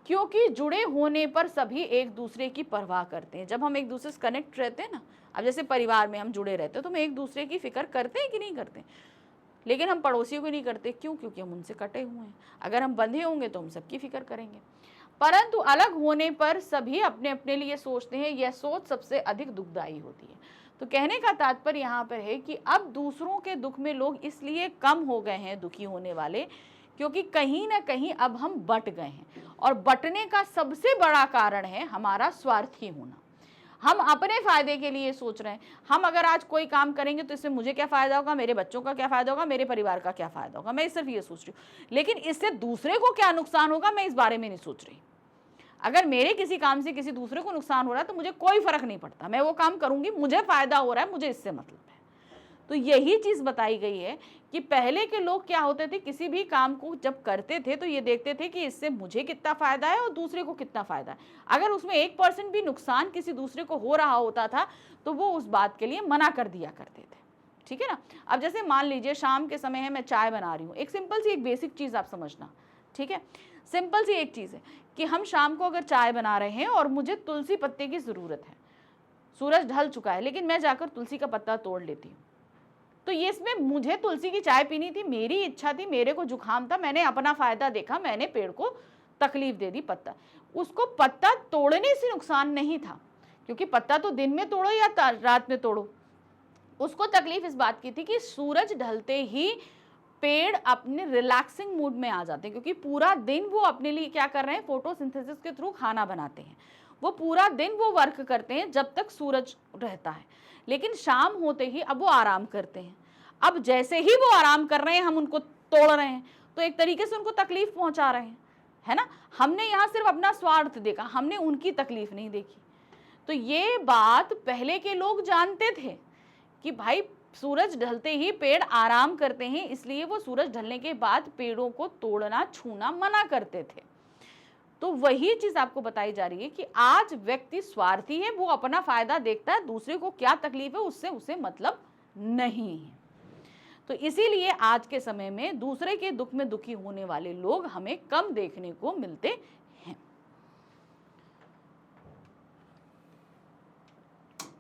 क्योंकि जुड़े होने पर सभी एक दूसरे की परवाह करते हैं। जब हम एक दूसरे से कनेक्ट रहते हैं ना, अब जैसे परिवार में हम जुड़े रहते हैं तो हम एक दूसरे की फिक्र करते हैं कि नहीं करते, लेकिन हम पड़ोसियों को नहीं करते। क्यों? क्योंकि हम उनसे कटे हुए हैं। अगर हम बंधे होंगे तो हम सबकी फिक्र करेंगे। परंतु अलग होने पर सभी अपने अपने लिए सोचते हैं। यह सोच सबसे अधिक दुखदायी होती है। तो कहने का तात्पर्य यहाँ पर है कि अब दूसरों के दुख में लोग इसलिए कम हो गए हैं दुखी होने वाले, क्योंकि कहीं ना कहीं अब हम बट गए हैं, और बटने का सबसे बड़ा कारण है हमारा स्वार्थी होना। हम अपने फायदे के लिए सोच रहे हैं। हम अगर आज कोई काम करेंगे तो इससे मुझे क्या फायदा होगा, मेरे बच्चों का क्या फायदा होगा, मेरे परिवार का क्या फायदा होगा, मैं सिर्फ ये सोच रही हूँ। लेकिन इससे दूसरे को क्या नुकसान होगा, मैं इस बारे में नहीं सोच रही। अगर मेरे किसी काम से किसी दूसरे को नुकसान हो रहा है तो मुझे कोई फर्क नहीं पड़ता, मैं वो काम करूंगी, मुझे फायदा हो रहा है, मुझे इससे मतलब है। तो यही चीज बताई गई है कि पहले के लोग क्या होते थे, किसी भी काम को जब करते थे तो ये देखते थे कि इससे मुझे कितना फायदा है और दूसरे को कितना फायदा है। अगर उसमें 1% भी नुकसान किसी दूसरे को हो रहा होता था तो वो उस बात के लिए मना कर दिया करते थे। ठीक है ना। अब जैसे मान लीजिए शाम के समय है, मैं चाय बना रही हूँ, एक सिंपल सी एक बेसिक चीज आप समझना, ठीक है। सिंपल सी एक चीज़ है कि हम शाम को अगर चाय बना रहे हैं और मुझे तुलसी पत्ते की ज़रूरत है, सूरज ढल चुका है, लेकिन मैं जाकर तुलसी का पत्ता तोड़ लेती हूँ, तो ये इसमें मुझे तुलसी की चाय पीनी थी, मेरी इच्छा थी, मेरे को जुकाम था, मैंने अपना फ़ायदा देखा, मैंने पेड़ को तकलीफ दे दी। पत्ता, उसको पत्ता तोड़ने से नुकसान नहीं था, क्योंकि पत्ता तो दिन में तोड़ो या रात में तोड़ो, उसको तकलीफ इस बात की थी कि सूरज ढलते ही पेड़ अपने रिलैक्सिंग मूड में आ जाते हैं, क्योंकि पूरा दिन वो अपने लिए क्या कर रहे हैं, फोटोसिंथेसिस के थ्रू खाना बनाते हैं, वो पूरा दिन वो वर्क करते हैं जब तक सूरज रहता है, लेकिन शाम होते ही अब वो आराम करते हैं। अब जैसे ही वो आराम कर रहे हैं हम उनको तोड़ रहे हैं, तो एक तरीके से उनको तकलीफ पहुंचा रहे हैं, है ना। हमने यहाँ सिर्फ अपना स्वार्थ देखा, हमने उनकी तकलीफ नहीं देखी। तो ये बात पहले के लोग जानते थे कि भाई सूरज ढलते ही पेड़ आराम करते हैं, इसलिए वो सूरज ढलने के बाद पेड़ों को तोड़ना छूना मना करते थे। तो वही चीज आपको बताई जा रही है कि आज व्यक्ति स्वार्थी है, वो अपना फायदा देखता है, दूसरे को क्या तकलीफ है उससे उसे मतलब नहीं है। तो इसीलिए आज के समय में दूसरे के दुख में दुखी होने वाले लोग हमें कम देखने को मिलते हैं।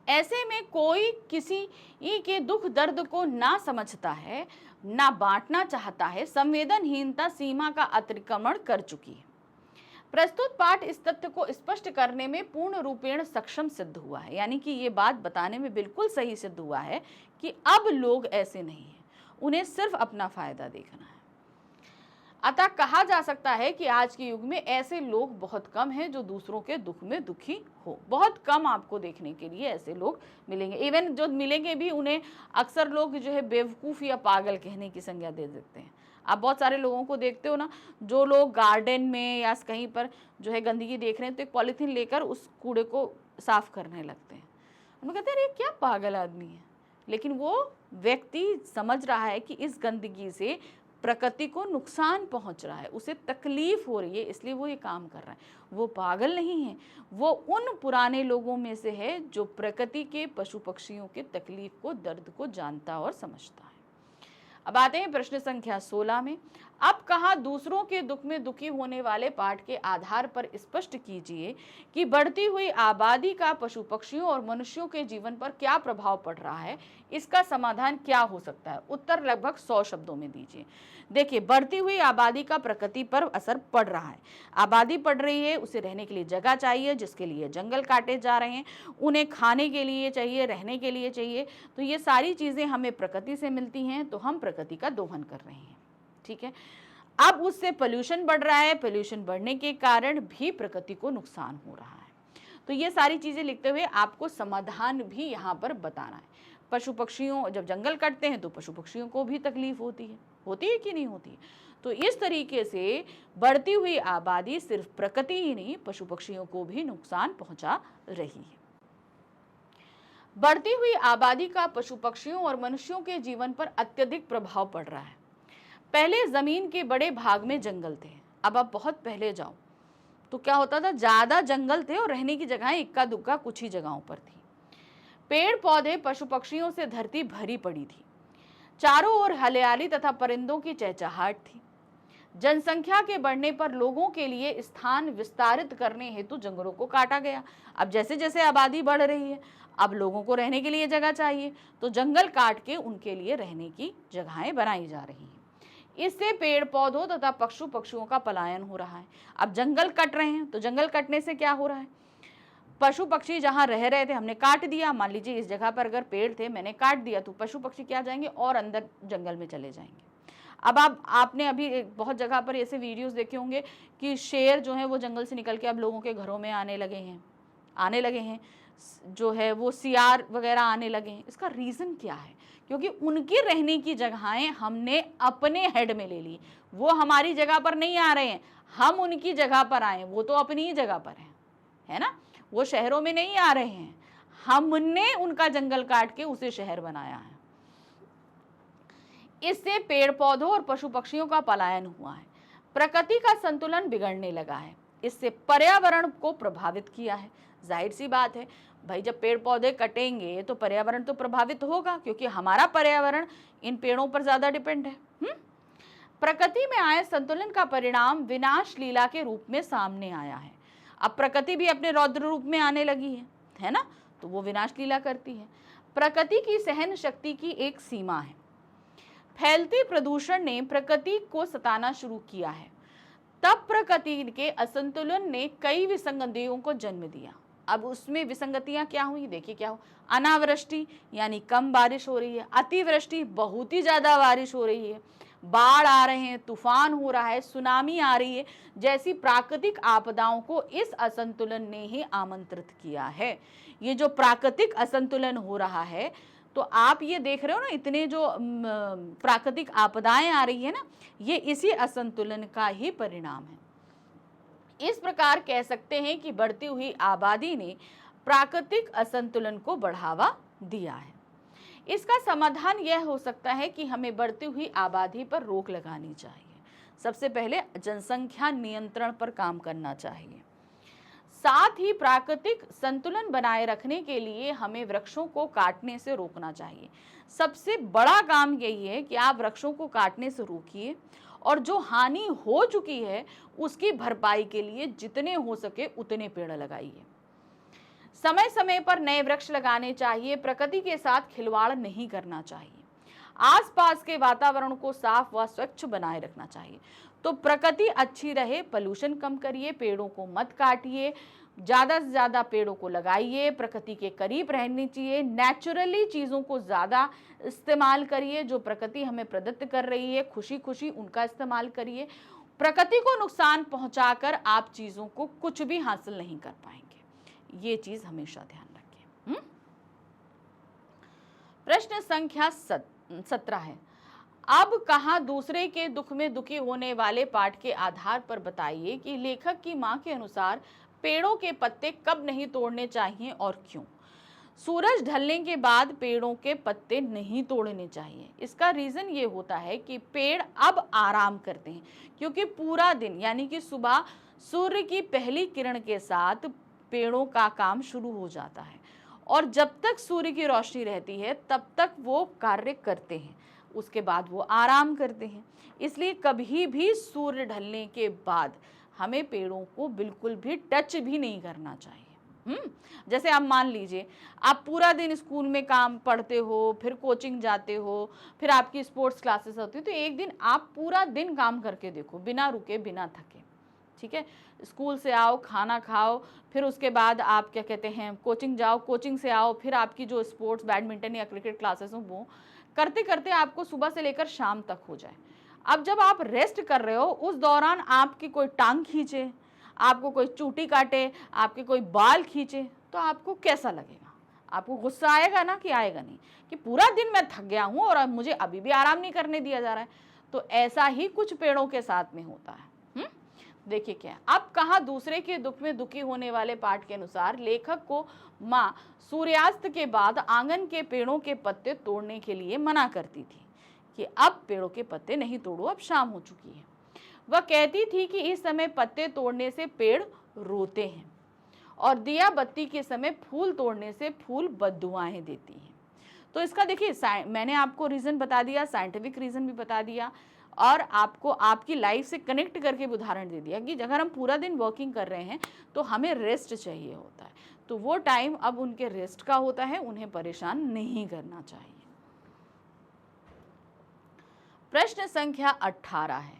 ऐसे में कोई किसी के दुख दर्द को ना समझता है, ना बांटना चाहता है, संवेदनहीनता सीमा का अतिक्रमण कर चुकी है। प्रस्तुत पाठ इस तथ्य को स्पष्ट करने में पूर्ण रूपेण सक्षम सिद्ध हुआ है, यानी कि ये बात बताने में बिल्कुल सही सिद्ध हुआ है कि अब लोग ऐसे नहीं हैं, उन्हें सिर्फ अपना फायदा देखना है। अतः कहा जा सकता है कि आज के युग में ऐसे लोग बहुत कम हैं जो दूसरों के दुख में दुखी हो। बहुत कम आपको देखने के लिए ऐसे लोग मिलेंगे। इवन जो मिलेंगे भी उन्हें अक्सर लोग जो है बेवकूफ़ या पागल कहने की संज्ञा दे देते हैं। आप बहुत सारे लोगों को देखते हो ना, जो लोग गार्डन में या कहीं पर जो है गंदगी देख रहे हैं तो एक पॉलीथीन लेकर उस कूड़े को साफ करने लगते हैं। हम कहते हैं अरे क्या पागल आदमी है, लेकिन वो व्यक्ति समझ रहा है कि इस गंदगी से प्रकृति को नुकसान पहुंच रहा है, उसे तकलीफ हो रही है, इसलिए वो ये काम कर रहा है। वो पागल नहीं है, वो उन पुराने लोगों में से है जो प्रकृति के पशु पक्षियों के तकलीफ को, दर्द को जानता और समझता है। अब आते हैं प्रश्न संख्या 16 में। अब कहा दूसरों के दुख में दुखी होने वाले पाठ के आधार पर स्पष्ट कीजिए कि बढ़ती हुई आबादी का पशु पक्षियों और मनुष्यों के जीवन पर क्या प्रभाव पड़ रहा है, इसका समाधान क्या हो सकता है। उत्तर लगभग 100 शब्दों में दीजिए। देखिए, बढ़ती हुई आबादी का प्रकृति पर असर पड़ रहा है। आबादी बढ़ रही है, उसे रहने के लिए जगह चाहिए, जिसके लिए जंगल काटे जा रहे हैं, उन्हें खाने के लिए चाहिए, रहने के लिए चाहिए। तो ये सारी चीज़ें हमें प्रकृति से मिलती हैं, तो हम प्रकृति का दोहन कर रहे हैं, ठीक है। अब उससे पोल्यूशन बढ़ रहा है, पोल्यूशन बढ़ने के कारण भी प्रकृति को नुकसान हो रहा है। तो ये सारी चीज़ें लिखते हुए आपको समाधान भी यहाँ पर बताना है। पशु पक्षियों, जब जंगल कटते हैं तो पशु पक्षियों को भी तकलीफ होती है कि नहीं होती है। तो इस तरीके से बढ़ती हुई आबादी सिर्फ प्रकृति ही नहीं, पशु पक्षियों को भी नुकसान पहुंचा रही है। बढ़ती हुई आबादी का पशु पक्षियों और मनुष्यों के जीवन पर अत्यधिक प्रभाव पड़ रहा है। पहले जमीन के बड़े भाग में जंगल थे, अब आप बहुत पहले जाओ तो क्या होता था, ज्यादा जंगल थे और रहने की जगहें इक्का दुक्का कुछ ही जगहों पर थी। पेड़ पौधे पशु पक्षियों से धरती भरी पड़ी थी, चारों ओर हरियाली तथा परिंदों की चहचहाट थी। जनसंख्या के बढ़ने पर लोगों के लिए स्थान विस्तारित करने हेतु जंगलों को काटा गया। अब जैसे जैसे आबादी बढ़ रही है, अब लोगों को रहने के लिए जगह चाहिए, तो जंगल काट के उनके लिए रहने की जगहें बनाई जा रही हैं। इससे पेड़ पौधों तथा पशु पक्षियों का पलायन हो रहा है। अब जंगल कट रहे हैं, तो जंगल कटने से क्या हो रहा है, पशु पक्षी जहाँ रह रहे थे हमने काट दिया। मान लीजिए इस जगह पर अगर पेड़ थे, मैंने काट दिया, तो पशु पक्षी क्या जाएंगे और अंदर जंगल में चले जाएंगे। अब आपने अभी बहुत जगह पर ऐसे वीडियोस देखे होंगे कि शेर जो है वो जंगल से निकल के अब लोगों के घरों में आने लगे हैं, जो है वो सियार वगैरह आने लगे हैं। इसका रीज़न क्या है, क्योंकि उनकी रहने की जगहें हमने अपने हेड में ले ली। वो हमारी जगह पर नहीं आ रहे हैं, हम उनकी जगह पर आए, वो तो अपनी ही जगह पर हैं, है ना। वो शहरों में नहीं आ रहे हैं, हमने उनका जंगल काट के उसे शहर बनाया है। इससे पेड़ पौधों और पशु पक्षियों का पलायन हुआ है, प्रकृति का संतुलन बिगड़ने लगा है, इससे पर्यावरण को प्रभावित किया है। जाहिर सी बात है भाई, जब पेड़ पौधे कटेंगे तो पर्यावरण तो प्रभावित होगा, क्योंकि हमारा पर्यावरण इन पेड़ों पर ज्यादा डिपेंड है। प्रकृति में आए संतुलन का परिणाम विनाश लीला के रूप में सामने आया है। अब प्रकृति भी अपने रौद्र रूप में आने लगी है ना, तो वो विनाश लीला करती है। प्रकृति की सहन शक्ति की एक सीमा है। फैलते प्रदूषण ने प्रकृति को सताना शुरू किया है। तब प्रकृति के असंतुलन ने कई विसंगतियों को जन्म दिया। अब उसमें विसंगतियां क्या हुई, देखिए क्या हो, अनावृष्टि यानी कम बारिश हो रही है, अतिवृष्टि बहुत ही ज्यादा बारिश हो रही है, बाढ़ आ रहे हैं, तूफान हो रहा है, सुनामी आ रही है, जैसी प्राकृतिक आपदाओं को इस असंतुलन ने ही आमंत्रित किया है। ये जो प्राकृतिक असंतुलन हो रहा है, तो आप ये देख रहे हो ना, इतने जो प्राकृतिक आपदाएं आ रही है ना, ये इसी असंतुलन का ही परिणाम है। इस प्रकार कह सकते हैं कि बढ़ती हुई आबादी ने प्राकृतिक असंतुलन को बढ़ावा दिया है। इसका समाधान यह हो सकता है कि हमें बढ़ती हुई आबादी पर रोक लगानी चाहिए। सबसे पहले जनसंख्या नियंत्रण पर काम करना चाहिए। साथ ही प्राकृतिक संतुलन बनाए रखने के लिए हमें वृक्षों को काटने से रोकना चाहिए। सबसे बड़ा काम यही है कि आप वृक्षों को काटने से रोकिए और जो हानि हो चुकी है उसकी भरपाई के लिए जितने हो सके उतने पेड़ लगाइए। समय समय पर नए वृक्ष लगाने चाहिए। प्रकृति के साथ खिलवाड़ नहीं करना चाहिए। आसपास के वातावरण को साफ व स्वच्छ बनाए रखना चाहिए। तो प्रकृति अच्छी रहे, पोल्यूशन कम करिए, पेड़ों को मत काटिए, ज़्यादा से ज़्यादा पेड़ों को लगाइए, प्रकृति के करीब रहनी चाहिए, नेचुरली चीज़ों को ज़्यादा इस्तेमाल करिए, जो प्रकृति हमें प्रदत्त कर रही है, खुशी खुशी उनका इस्तेमाल करिए। प्रकृति को नुकसान पहुंचाकर आप चीज़ों को कुछ भी हासिल नहीं कर पाएंगे, ये चीज़ हमेशा ध्यान रखें। प्रश्न संख्या 17 है, अब कहा दूसरे के दुख में दुखी होने वाले पाठ के आधार पर बताइए कि लेखक की मां के अनुसार पेड़ों के पत्ते कब नहीं तोड़ने चाहिए और क्यों। सूरज ढलने के बाद पेड़ों के पत्ते नहीं तोड़ने चाहिए। इसका रीजन ये होता है कि पेड़ अब आराम करते हैं, क्योंकि पूरा दिन यानी कि सुबह सूर्य की पहली किरण के साथ पेड़ों का काम शुरू हो जाता है और जब तक सूर्य की रोशनी रहती है तब तक वो कार्य करते हैं, उसके बाद वो आराम करते हैं। इसलिए कभी भी सूर्य ढलने के बाद हमें पेड़ों को बिल्कुल भी टच भी नहीं करना चाहिए। जैसे आप मान लीजिए आप पूरा दिन स्कूल में काम पढ़ते हो, फिर कोचिंग जाते हो, फिर आपकी स्पोर्ट्स क्लासेस होती है, तो एक दिन आप पूरा दिन काम करके देखो बिना रुके बिना थके, ठीक है। स्कूल से आओ, खाना खाओ, फिर उसके बाद आप क्या कहते हैं कोचिंग जाओ, कोचिंग से आओ, फिर आपकी जो स्पोर्ट्स बैडमिंटन या क्रिकेट क्लासेस हो वो करते करते आपको सुबह से लेकर शाम तक हो जाए। अब जब आप रेस्ट कर रहे हो उस दौरान आपकी कोई टांग खींचे, आपको कोई चूटी काटे, आपके कोई बाल खींचे, तो आपको कैसा लगेगा? आपको गुस्सा आएगा ना कि आएगा नहीं, कि पूरा दिन मैं थक गया हूँ और अब मुझे अभी भी आराम नहीं करने दिया जा रहा है। तो ऐसा ही कुछ पेड़ों के साथ में होता है। देखिए क्या, अब कहा दूसरे के दुख में दुखी होने वाले पाठ के अनुसार लेखक को माँ सूर्यास्त के बाद आंगन के पेड़ों के पत्ते तोड़ने के लिए मना करती थी कि अब पेड़ों के पत्ते नहीं तोड़ो, अब शाम हो चुकी है। वह कहती थी कि इस समय पत्ते तोड़ने से पेड़ रोते हैं और दिया बत्ती के समय फूल तोड़ने से फूल बददुआएं देती हैं। तो इसका देखिए मैंने आपको रीज़न बता दिया, साइंटिफिक रीज़न भी बता दिया और आपको आपकी लाइफ से कनेक्ट करके उदाहरण दे दिया कि अगर हम पूरा दिन वर्किंग कर रहे हैं तो हमें रेस्ट चाहिए होता है, तो वो टाइम अब उनके रेस्ट का होता है, उन्हें परेशान नहीं करना चाहिए। प्रश्न संख्या 18 है,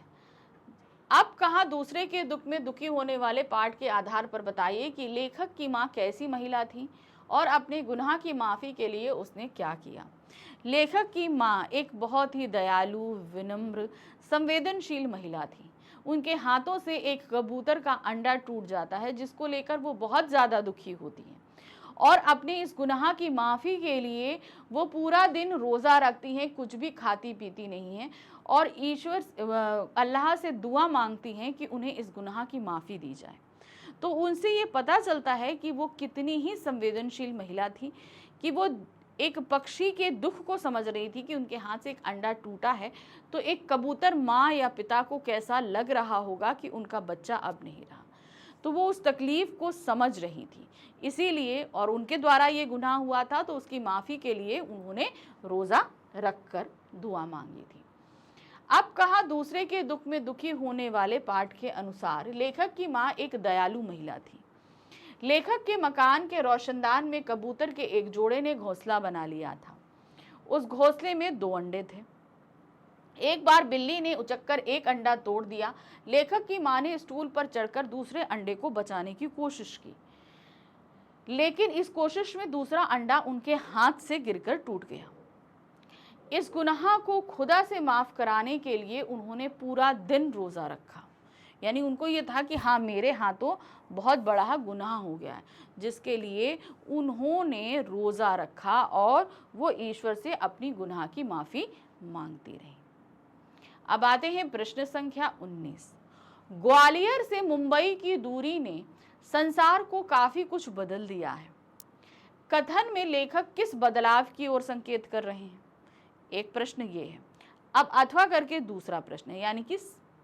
अब कहा दूसरे के दुख में दुखी होने वाले पाठ के आधार पर बताइए कि लेखक की माँ कैसी महिला थी और अपने गुनाह की माफ़ी के लिए उसने क्या किया। लेखक की माँ एक बहुत ही दयालु, विनम्र, संवेदनशील महिला थी। उनके हाथों से एक कबूतर का अंडा टूट जाता है जिसको लेकर वो बहुत ज़्यादा दुखी होती हैं और अपने इस गुनाह की माफ़ी के लिए वो पूरा दिन रोज़ा रखती हैं, कुछ भी खाती पीती नहीं हैं और ईश्वर अल्लाह से दुआ मांगती हैं कि उन्हें इस गुनाह की माफ़ी दी जाए। तो उनसे ये पता चलता है कि वो कितनी ही संवेदनशील महिला थी कि वो एक पक्षी के दुख को समझ रही थी कि उनके हाथ से एक अंडा टूटा है, तो एक कबूतर माँ या पिता को कैसा लग रहा होगा कि उनका बच्चा अब नहीं रहा। तो वो उस तकलीफ़ को समझ रही थी, इसीलिए और उनके द्वारा ये गुनाह हुआ था तो उसकी माफ़ी के लिए उन्होंने रोज़ा रख कर दुआ मांगी थी। अब कहा दूसरे के दुख में दुखी होने वाले पाठ के अनुसार लेखक की माँ एक दयालु महिला थी। लेखक के मकान के रोशनदान में कबूतर के एक जोड़े ने घोंसला बना लिया था। उस घोंसले में 2 अंडे थे। एक बार बिल्ली ने उचक्कर एक अंडा तोड़ दिया। लेखक की माँ ने स्टूल पर चढ़कर दूसरे अंडे को बचाने की कोशिश की, लेकिन इस कोशिश में दूसरा अंडा उनके हाथ से गिरकर टूट गया। इस गुनाह को खुदा से माफ कराने के लिए उन्होंने पूरा दिन रोजा रखा। यानी उनको ये था कि हाँ, मेरे हाथों बहुत बड़ा गुनाह हो गया है, जिसके लिए उन्होंने रोजा रखा और वो ईश्वर से अपनी गुनाह की माफी मांगती रही। अब आते हैं प्रश्न संख्या 19। ग्वालियर से मुंबई की दूरी ने संसार को काफी कुछ बदल दिया है। कथन में लेखक किस बदलाव की ओर संकेत कर रहे हैं? एक प्रश्न ये है। अब अथवा करके दूसरा प्रश्न है, यानी कि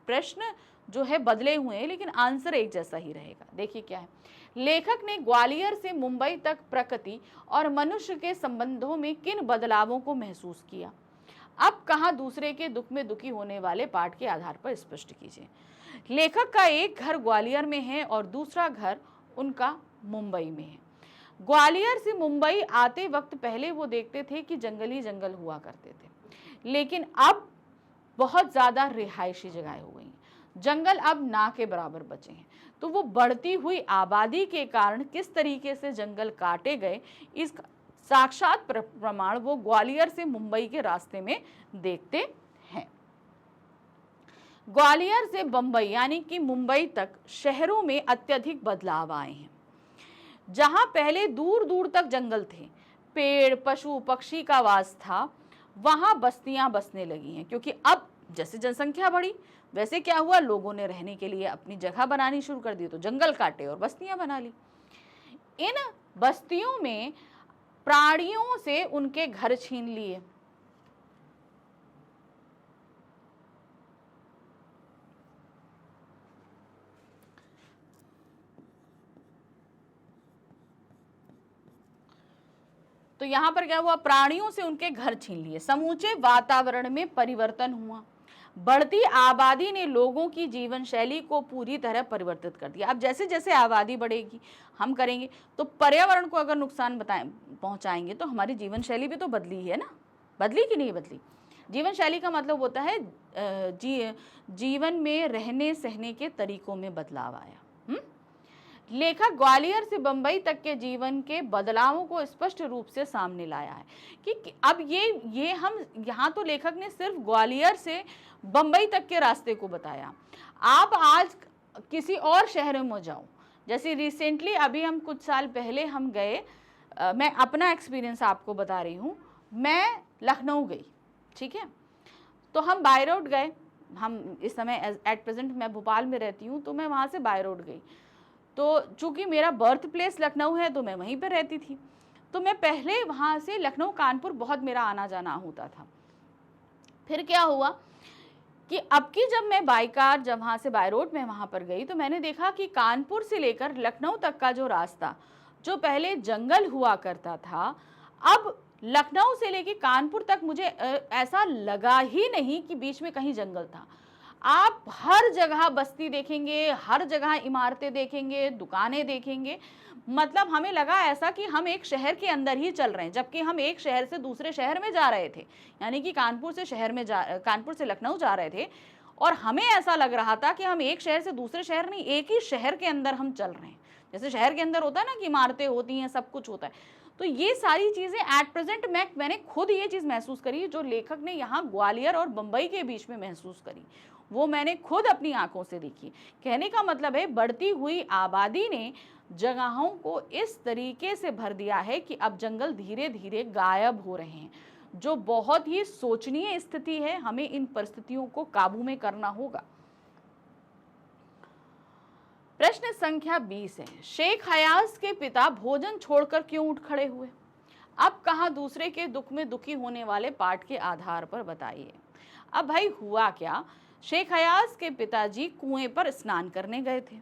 प्रश्न जो है बदले हुए हैं लेकिन आंसर एक जैसा ही रहेगा। देखिए क्या है। लेखक ने ग्वालियर से मुंबई तक प्रकृति और मनुष्य के संबंधों में किन बदलावों को महसूस किया? अब कहाँ दूसरे के दुख में दुखी होने वाले पाठ के आधार पर स्पष्ट कीजिए। लेखक का एक घर ग्वालियर में है और दूसरा घर उनका मुंबई में है। ग्वालियर से मुंबई आते वक्त पहले वो देखते थे कि जंगल ही जंगल हुआ करते थे, लेकिन अब बहुत ज्यादा रिहायशी जगहें हो गई हैं। जंगल अब ना के बराबर बचे हैं। तो वो बढ़ती हुई आबादी के कारण किस तरीके से जंगल काटे गए, इस साक्षात प्रमाण वो ग्वालियर से मुंबई के रास्ते में देखते हैं। ग्वालियर से बंबई यानी कि मुंबई तक शहरों में अत्यधिक बदलाव आए हैं। जहां पहले दूर दूर तक जंगल थे, पेड़ पशु पक्षी का वास था, वहां बस्तियां बसने लगी हैं, क्योंकि अब जैसे जनसंख्या बढ़ी वैसे क्या हुआ, लोगों ने रहने के लिए अपनी जगह बनानी शुरू कर दी, तो जंगल काटे और बस्तियां बना ली। इन बस्तियों में प्राणियों से उनके घर छीन लिए। तो यहां पर क्या हुआ, प्राणियों से उनके घर छीन लिए। समूचे वातावरण में परिवर्तन हुआ। बढ़ती आबादी ने लोगों की जीवन शैली को पूरी तरह परिवर्तित कर दिया। अब जैसे जैसे आबादी बढ़ेगी, हम करेंगे तो पर्यावरण को अगर नुकसान पहुंचाएंगे तो हमारी जीवन शैली भी तो बदली है ना, बदली कि नहीं बदली? जीवन शैली का मतलब होता है जीवन में रहने सहने के तरीकों में बदलाव आया। लेखक ग्वालियर से बंबई तक के जीवन के बदलावों को स्पष्ट रूप से सामने लाया है कि अब ये हम यहाँ तो लेखक ने सिर्फ ग्वालियर से बंबई तक के रास्ते को बताया। आप आज किसी और शहर में जाओ, जैसे रिसेंटली अभी हम कुछ साल पहले हम गए, मैं अपना एक्सपीरियंस आपको बता रही हूँ। मैं लखनऊ गई, ठीक है, तो हम बाय रोड गए। हम इस समय एट प्रेजेंट मैं भोपाल में रहती हूँ, तो मैं वहाँ से बाय रोड गई। तो चूंकि मेरा बर्थ प्लेस लखनऊ है तो मैं वहीं पर रहती थी, तो मैं पहले वहाँ से लखनऊ कानपुर बहुत मेरा आना जाना होता था। फिर क्या हुआ कि अब की जब मैं बाई कार जब वहाँ से बाय रोड में वहाँ पर गई, तो मैंने देखा कि कानपुर से लेकर लखनऊ तक का जो रास्ता, जो पहले जंगल हुआ करता था, अब लखनऊ से लेकर कानपुर तक मुझे ऐसा लगा ही नहीं कि बीच में कहीं जंगल था। आप हर जगह बस्ती देखेंगे, हर जगह इमारतें देखेंगे, दुकानें देखेंगे। मतलब हमें लगा ऐसा कि हम एक शहर के अंदर ही चल रहे हैं, जबकि हम एक शहर से दूसरे शहर में जा रहे थे। यानी कि कानपुर से लखनऊ जा रहे थे और हमें ऐसा लग रहा था कि हम एक शहर से दूसरे शहर नहीं, एक ही शहर के अंदर हम चल रहे हैं। जैसे शहर के अंदर होता है ना कि इमारतें होती हैं, सब कुछ होता है। तो ये सारी चीज़ें एट प्रेजेंट मैंने खुद ये चीज़ महसूस करी, जो लेखक ने यहाँ ग्वालियर और बम्बई के बीच में महसूस करी, वो मैंने खुद अपनी आंखों से देखी। कहने का मतलब है, बढ़ती हुई आबादी ने जगहों को इस तरीके से भर दिया है कि अब जंगल धीरे धीरे गायब हो रहे हैं, जो बहुत ही शोचनीय स्थिति है। हमें इन परिस्थितियों को काबू में करना होगा। प्रश्न संख्या 20 है, शेख हयास के पिता भोजन छोड़कर क्यों उठ खड़े हुए? अब कहा दूसरे के दुख में दुखी होने वाले पाठ के आधार पर बताइए। अब भाई हुआ क्या, शेख हयास के पिताजी कुएं पर स्नान करने गए थे।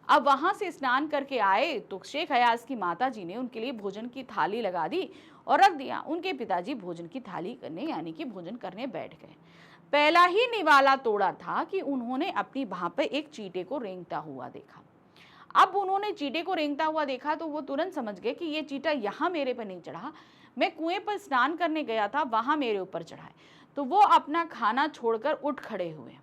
अब वहां से स्नान करके आए तो शेख हयास की माताजी ने उनके लिए भोजन की थाली लगा दी और रख दिया। उनके पिताजी भोजन की थाली करने यानी कि भोजन करने बैठ गए। पहला ही निवाला तोड़ा था कि उन्होंने अपनी बाह पे एक चींटे को रेंगता हुआ देखा। अब उन्होंने चींटे को रेंगता हुआ देखा तो वो तुरंत समझ गए कि ये चींटा यहाँ मेरे पे नहीं चढ़ा, मैं कुएं पर स्नान करने गया था, वहां मेरे ऊपर चढ़ा है। तो वो अपना खाना छोड़कर उठ खड़े हुए।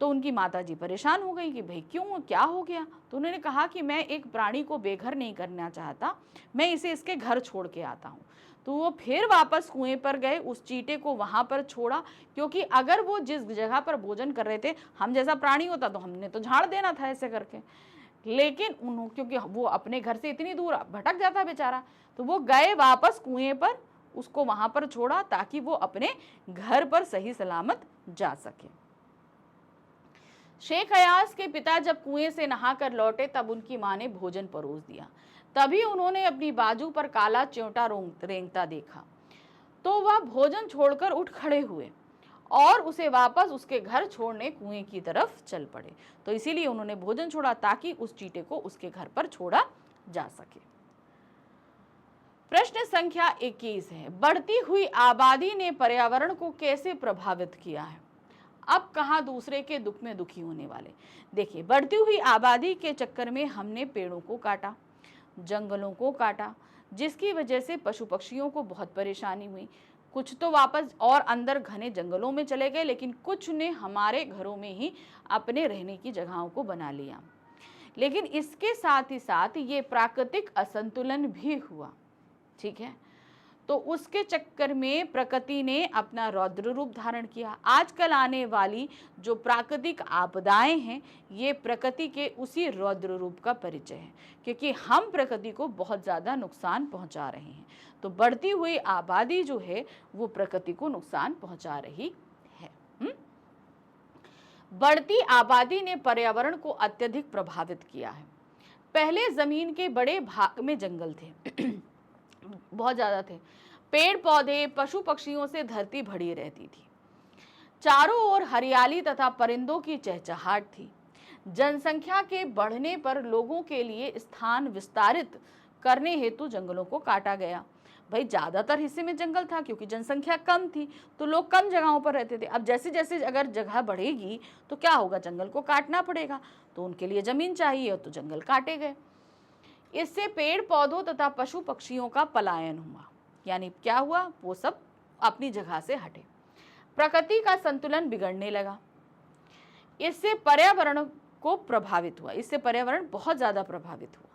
तो उनकी माताजी परेशान हो गई कि भाई क्यों, क्या हो गया? तो उन्होंने कहा कि मैं एक प्राणी को बेघर नहीं करना चाहता, मैं इसे इसके घर छोड़ के आता हूँ। तो वो फिर वापस कुएं पर गए, उस चींटे को वहां पर छोड़ा, क्योंकि अगर वो जिस जगह पर भोजन कर रहे थे, हम जैसा प्राणी होता तो हमने तो झाड़ देना था ऐसे करके, लेकिन उन्होंने, क्योंकि वो अपने घर से इतनी दूर भटक जाता बेचारा, तो वो गए वापस कुएं पर, उसको वहां पर छोड़ा ताकि वो अपने घर पर सही सलामत जा सके। शेख अयाज के पिता जब कुएं से नहाकर लौटे तब उनकी मां ने भोजन परोस दिया। तभी उन्होंने अपनी बाजू पर काला च्योंटा रेंगता देखा, तो वह भोजन छोड़कर उठ खड़े हुए और उसे वापस उसके घर छोड़ने कुएं की तरफ चल पड़े। तो इसीलिए उन्होंने भोजन छोड़ा ताकि उस चींटे को उसके घर पर छोड़ा जा सके। प्रश्न संख्या 21 है, बढ़ती हुई आबादी ने पर्यावरण को कैसे प्रभावित किया है? अब कहाँ दूसरे के दुख में दुखी होने वाले। देखिए, बढ़ती हुई आबादी के चक्कर में हमने पेड़ों को काटा, जंगलों को काटा, जिसकी वजह से पशु पक्षियों को बहुत परेशानी हुई। कुछ तो वापस और अंदर घने जंगलों में चले गए, लेकिन कुछ ने हमारे घरों में ही अपने रहने की जगहों को बना लिया। लेकिन इसके साथ ही साथ ये प्राकृतिक असंतुलन भी हुआ, ठीक है। तो उसके चक्कर में प्रकृति ने अपना रौद्र रूप धारण किया। आजकल आने वाली जो प्राकृतिक आपदाएं हैं, ये प्रकृति के उसी रौद्र रूप का परिचय है, क्योंकि हम प्रकृति को बहुत ज़्यादा नुकसान पहुंचा रहे हैं। तो बढ़ती हुई आबादी जो है वो प्रकृति को नुकसान पहुंचा रही है। बढ़ती आबादी ने पर्यावरण को अत्यधिक प्रभावित किया है। पहले जमीन के बड़े भाग में जंगल थे, बहुत ज्यादा थे, पेड़ पौधे पशु पक्षियों से धरती भरी रहती थी, चारों ओर हरियाली तथा परिंदों की चहचहाट थी। जनसंख्या के बढ़ने पर लोगों के लिए स्थान विस्तारित करने हेतु जंगलों को काटा गया। भाई ज्यादातर हिस्से में जंगल था, क्योंकि जनसंख्या कम थी तो लोग कम जगहों पर रहते थे। अब जैसे जैसे अगर जगह बढ़ेगी तो क्या होगा, जंगल को काटना पड़ेगा, तो उनके लिए जमीन चाहिए तो जंगल काटे गए। इससे पेड़ पौधों तथा पशु पक्षियों का पलायन हुआ, यानी क्या हुआ, वो सब अपनी जगह से हटे, प्रकृति का संतुलन बिगड़ने लगा। इससे पर्यावरण को प्रभावित हुआ, इससे पर्यावरण बहुत ज्यादा प्रभावित हुआ।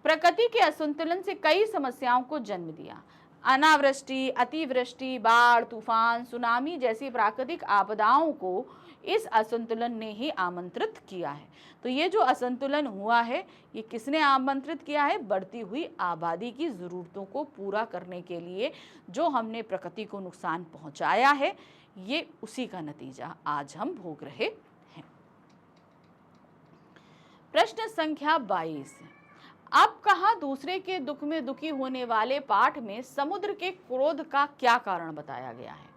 प्रकृति के असंतुलन से कई समस्याओं को जन्म दिया। अनावृष्टि, अतिवृष्टि, बाढ़, तूफान, सुनामी जैसी प्राकृतिक आपदाओं को इस असंतुलन ने ही आमंत्रित किया है। तो ये जो असंतुलन हुआ है, ये किसने आमंत्रित किया है? बढ़ती हुई आबादी की जरूरतों को पूरा करने के लिए जो हमने प्रकृति को नुकसान पहुंचाया है, ये उसी का नतीजा आज हम भोग रहे हैं। प्रश्न संख्या 22, अब कहाँ दूसरे के दुख में दुखी होने वाले पाठ में समुद्र के क्रोध का क्या कारण बताया गया है?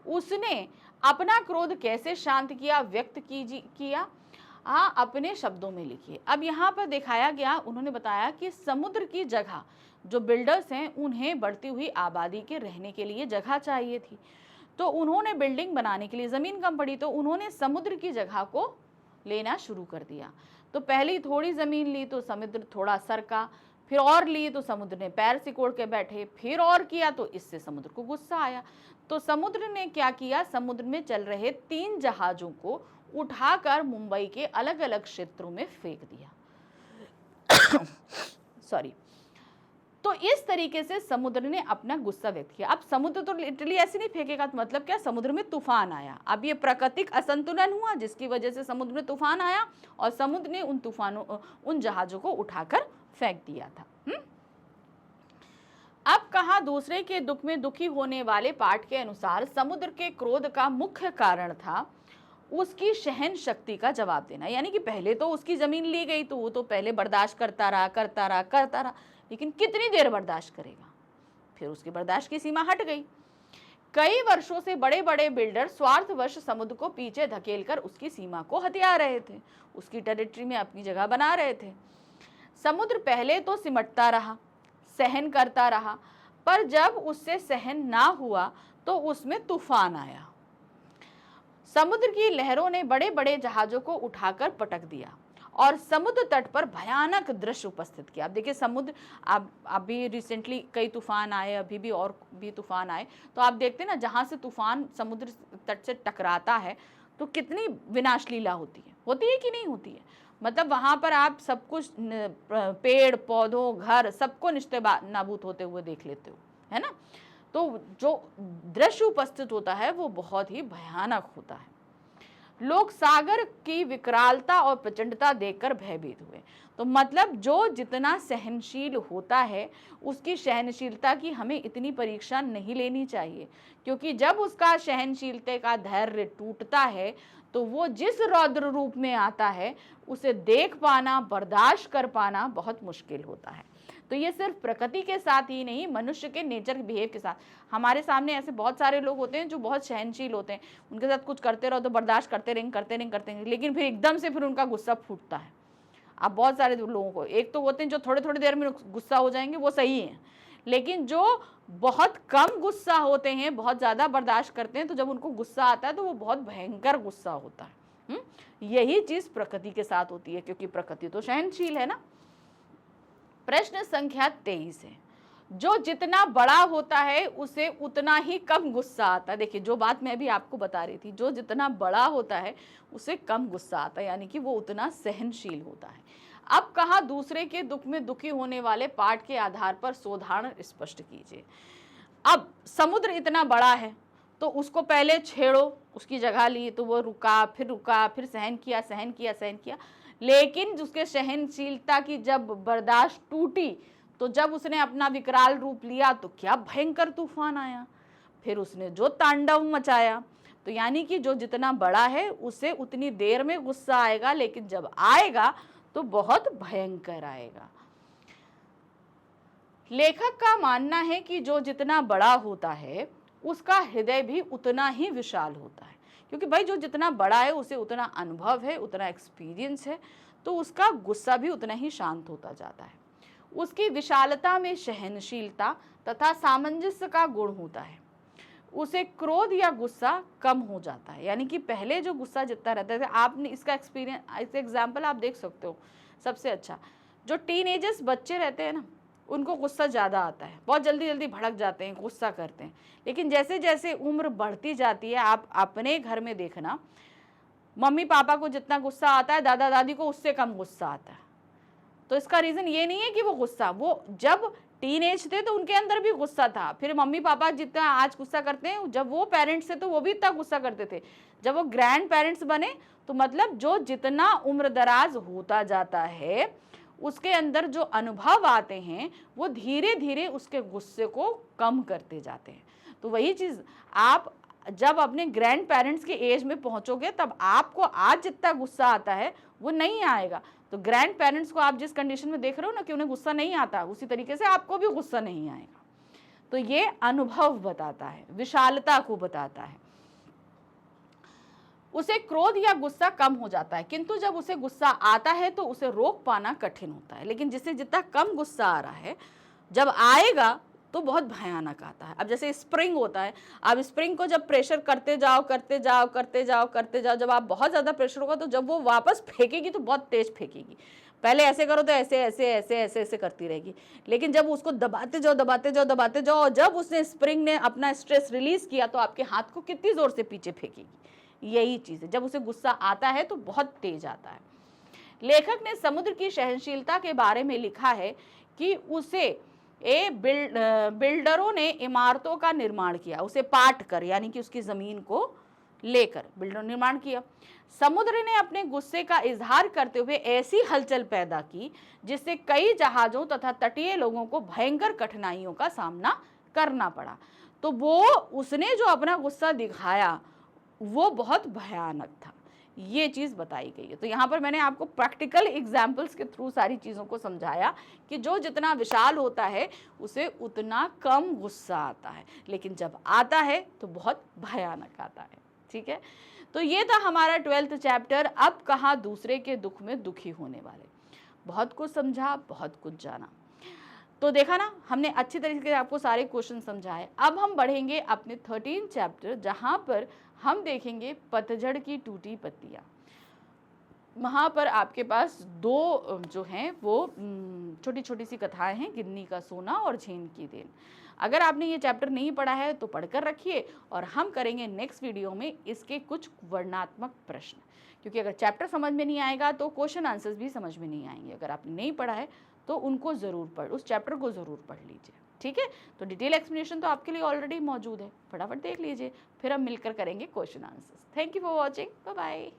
उसने अपना क्रोध कैसे शांत किया, व्यक्त किया? हाँ, अपने शब्दों में लिखिए। अब यहाँ पर दिखाया गया, उन्होंने बताया कि समुद्र की जगह, जो बिल्डर्स हैं उन्हें बढ़ती हुई आबादी के रहने के लिए जगह चाहिए थी, तो उन्होंने बिल्डिंग बनाने के लिए ज़मीन कम पड़ी, तो उन्होंने समुद्र की जगह को लेना शुरू कर दिया। तो पहले थोड़ी ज़मीन ली तो समुद्र थोड़ा सरका, फिर और ली तो समुद्र ने पैर सिकोड़ के बैठे, फिर और किया तो इससे समुद्र को गुस्सा आया। तो समुद्र ने क्या किया, समुद्र में चल रहे 3 जहाज़ों को उठाकर मुंबई के अलग अलग क्षेत्रों में फेंक दिया। सॉरी। तो इस तरीके से समुद्र ने अपना गुस्सा व्यक्त किया। अब समुद्र तो लिटरली ऐसे नहीं फेंकेगा, तो मतलब क्या, समुद्र में तूफान आया। अब ये प्राकृतिक असंतुलन हुआ जिसकी वजह से समुद्र में तूफान आया और समुद्र ने उन जहाज़ों को उठाकर फेंक दिया था। अब कहा दूसरे के दुख में दुखी होने वाले पाठ के अनुसार समुद्र के क्रोध का मुख्य कारण था उसकी सहन शक्ति का जवाब देना। यानी कि पहले तो उसकी जमीन ली गई तो वो तो पहले बर्दाश्त करता रहा, लेकिन कितनी देर बर्दाश्त करेगा, फिर उसकी बर्दाश्त की सीमा हट गई। कई वर्षों से बड़े बड़े बिल्डर स्वार्थवश समुद्र को पीछे धकेलकर उसकी सीमा को हथिया रहे थे, उसकी टेरिटरी में अपनी जगह बना रहे थे। समुद्र पहले तो सिमटता रहा, सहन करता रहा, पर जब उससे सहन ना हुआ तो उसमें तूफान आया। समुद्र की लहरों ने बड़े बड़े जहाजों को उठाकर पटक दिया और समुद्र तट पर भयानक दृश्य उपस्थित किया। अब देखिए समुद्र, अब अभी रिसेंटली कई तूफान आए, अभी भी और भी तूफान आए, तो आप देखते हैं ना जहाँ से तूफान समुद्र तट से टकराता है तो कितनी विनाश लीला होती है कि नहीं होती है। मतलब वहाँ पर आप सब कुछ पेड़ पौधों घर सबको निश्चय नाबूद होते हुए देख लेते हो, है ना। तो जो दृश्य उपस्थित होता है वो बहुत ही भयानक होता है। लोग सागर की विकरालता और प्रचंडता देखकर भयभीत हुए। तो मतलब जो जितना सहनशील होता है उसकी सहनशीलता की हमें इतनी परीक्षा नहीं लेनी चाहिए, क्योंकि जब उसका सहनशीलता का धैर्य टूटता है तो वो जिस रौद्र रूप में आता है उसे देख पाना, बर्दाश्त कर पाना बहुत मुश्किल होता है। तो ये सिर्फ प्रकृति के साथ ही नहीं, मनुष्य के नेचर बिहेव के साथ, हमारे सामने ऐसे बहुत सारे लोग होते हैं जो बहुत सहनशील होते हैं, उनके साथ कुछ करते रहो तो बर्दाश्त करते रहेंगे, लेकिन फिर एकदम से फिर उनका गुस्सा फूटता है। आप बहुत सारे लोगों को, एक तो होते हैं जो थोड़े थोड़ी देर में गुस्सा हो जाएंगे, वो सही है, लेकिन जो बहुत कम गुस्सा होते हैं, बहुत ज़्यादा बर्दाश्त करते हैं, तो जब उनको गुस्सा आता है तो वो बहुत भयंकर गुस्सा होता है। यही चीज़ प्रकृति के साथ होती है, क्योंकि प्रकृति तो सहनशील है ना। प्रश्न संख्या 23 है, जो जितना बड़ा होता है उसे उतना ही कम गुस्सा आता है। देखिए जो बात मैं अभी आपको बता रही थी, जो जितना बड़ा होता है उसे कम गुस्सा आता है, यानी कि वो उतना सहनशील होता है। अब कहा दूसरे के दुख में दुखी होने वाले पाठ के आधार पर सोधारण स्पष्ट कीजिए। अब समुद्र इतना बड़ा है तो उसको पहले छेड़ो, उसकी जगह ली तो वो रुका, फिर सहन किया, लेकिन उसके सहनशीलता की जब बर्दाश्त टूटी तो जब उसने अपना विकराल रूप लिया तो क्या भयंकर तूफान आया, फिर उसने जो तांडव मचाया। तो यानी कि जो जितना बड़ा है उसे उतनी देर में गुस्सा आएगा, लेकिन जब आएगा तो बहुत भयंकर आएगा। लेखक का मानना है कि जो जितना बड़ा होता है उसका हृदय भी उतना ही विशाल होता है, क्योंकि भाई जो जितना बड़ा है उसे उतना अनुभव है, उतना एक्सपीरियंस है, तो उसका गुस्सा भी उतना ही शांत होता जाता है। उसकी विशालता में सहनशीलता तथा सामंजस्य का गुण होता है। उसे क्रोध या गुस्सा कम हो जाता है, यानी कि पहले जो गुस्सा जितना रहता था, आपने इसका एक्सपीरियंस, इस एग्जाम्पल आप देख सकते हो। सबसे अच्छा जो टीनेजर्स बच्चे रहते हैं ना, उनको गुस्सा ज़्यादा आता है, बहुत जल्दी जल्दी भड़क जाते हैं, गुस्सा करते हैं। लेकिन जैसे जैसे उम्र बढ़ती जाती है, आप अपने घर में देखना, मम्मी पापा को जितना गुस्सा आता है दादा दादी को उससे कम गुस्सा आता है। तो इसका रीज़न ये नहीं है कि वो गुस्सा, वो जब टीनेज थे तो उनके अंदर भी गुस्सा था, फिर मम्मी पापा जितना आज गुस्सा करते हैं, जब वो पेरेंट्स थे तो वो भी इतना गुस्सा करते थे, जब वो ग्रैंड पेरेंट्स बने तो मतलब जो जितना उम्र दराज होता जाता है उसके अंदर जो अनुभव आते हैं वो धीरे धीरे उसके गुस्से को कम करते जाते हैं। तो वही चीज़ आप जब अपने ग्रैंड पेरेंट्स के एज में पहुंचोगे तब आपको आज जितना गुस्सा आता है वो नहीं आएगा। तो ग्रैंड पेरेंट्स को आप जिस कंडीशन में देख रहे हो ना कि उन्हें गुस्सा नहीं आता, उसी तरीके से आपको भी गुस्सा नहीं आएगा। तो ये अनुभव बताता है, विशालता को बताता है। उसे क्रोध या गुस्सा कम हो जाता है, किंतु जब उसे गुस्सा आता है तो उसे रोक पाना कठिन होता है। लेकिन जिसे जितना कम गुस्सा आ रहा है, जब आएगा तो बहुत भयानक आता है। अब जैसे स्प्रिंग होता है, आप स्प्रिंग को जब प्रेशर करते जाओ, जब आप बहुत ज़्यादा प्रेशर होगा तो जब वो वापस फेंकेगी तो बहुत तेज फेंकेगी। पहले ऐसे करो तो ऐसे करती रहेगी, लेकिन जब उसको दबाते जाओ, और जब उसने स्प्रिंग ने अपना स्ट्रेस रिलीज किया तो आपके हाथ को कितनी ज़ोर से पीछे फेंकेगी। यही चीज़ है, जब उसे गुस्सा आता है तो बहुत तेज आता है। लेखक ने समुद्र की सहनशीलता के बारे में लिखा है कि उसे बिल्डरों ने इमारतों का निर्माण किया, उसे पाट कर, यानी कि उसकी ज़मीन को लेकर बिल्डरों ने निर्माण किया। समुद्र ने अपने गुस्से का इजहार करते हुए ऐसी हलचल पैदा की जिससे कई जहाज़ों तथा तटीय लोगों को भयंकर कठिनाइयों का सामना करना पड़ा। तो वो उसने जो अपना गुस्सा दिखाया वो बहुत भयानक था, ये चीज़ बताई गई है। तो यहाँ पर मैंने आपको प्रैक्टिकल एग्जाम्पल्स के थ्रू सारी चीज़ों को समझाया कि जो जितना विशाल होता है उसे उतना कम गुस्सा आता है, लेकिन जब आता है तो बहुत भयानक आता है। ठीक है, तो ये था हमारा 12th चैप्टर, अब कहाँ दूसरे के दुख में दुखी होने वाले। बहुत कुछ समझा, बहुत कुछ जाना। तो देखा ना, हमने अच्छी तरीके से आपको सारे क्वेश्चन समझाए। अब हम बढ़ेंगे अपने 13th चैप्टर, जहाँ पर हम देखेंगे पतझड़ की टूटी पत्तियाँ। वहाँ पर आपके पास दो जो हैं वो छोटी छोटी सी कथाएं हैं, गिन्नी का सोना और झेन की देन। अगर आपने ये चैप्टर नहीं पढ़ा है तो पढ़कर रखिए, और हम करेंगे नेक्स्ट वीडियो में इसके कुछ वर्णनात्मक प्रश्न, क्योंकि अगर चैप्टर समझ में नहीं आएगा तो क्वेश्चन आंसर्स भी समझ में नहीं आएंगे। अगर आपने नहीं पढ़ा है तो उनको ज़रूर उस चैप्टर को ज़रूर पढ़ लीजिए, ठीक है। तो डिटेल एक्सप्लेनेशन तो आपके लिए ऑलरेडी मौजूद है, फटाफट देख लीजिए, फिर हम मिलकर करेंगे question answers. Thank you for watching, bye bye.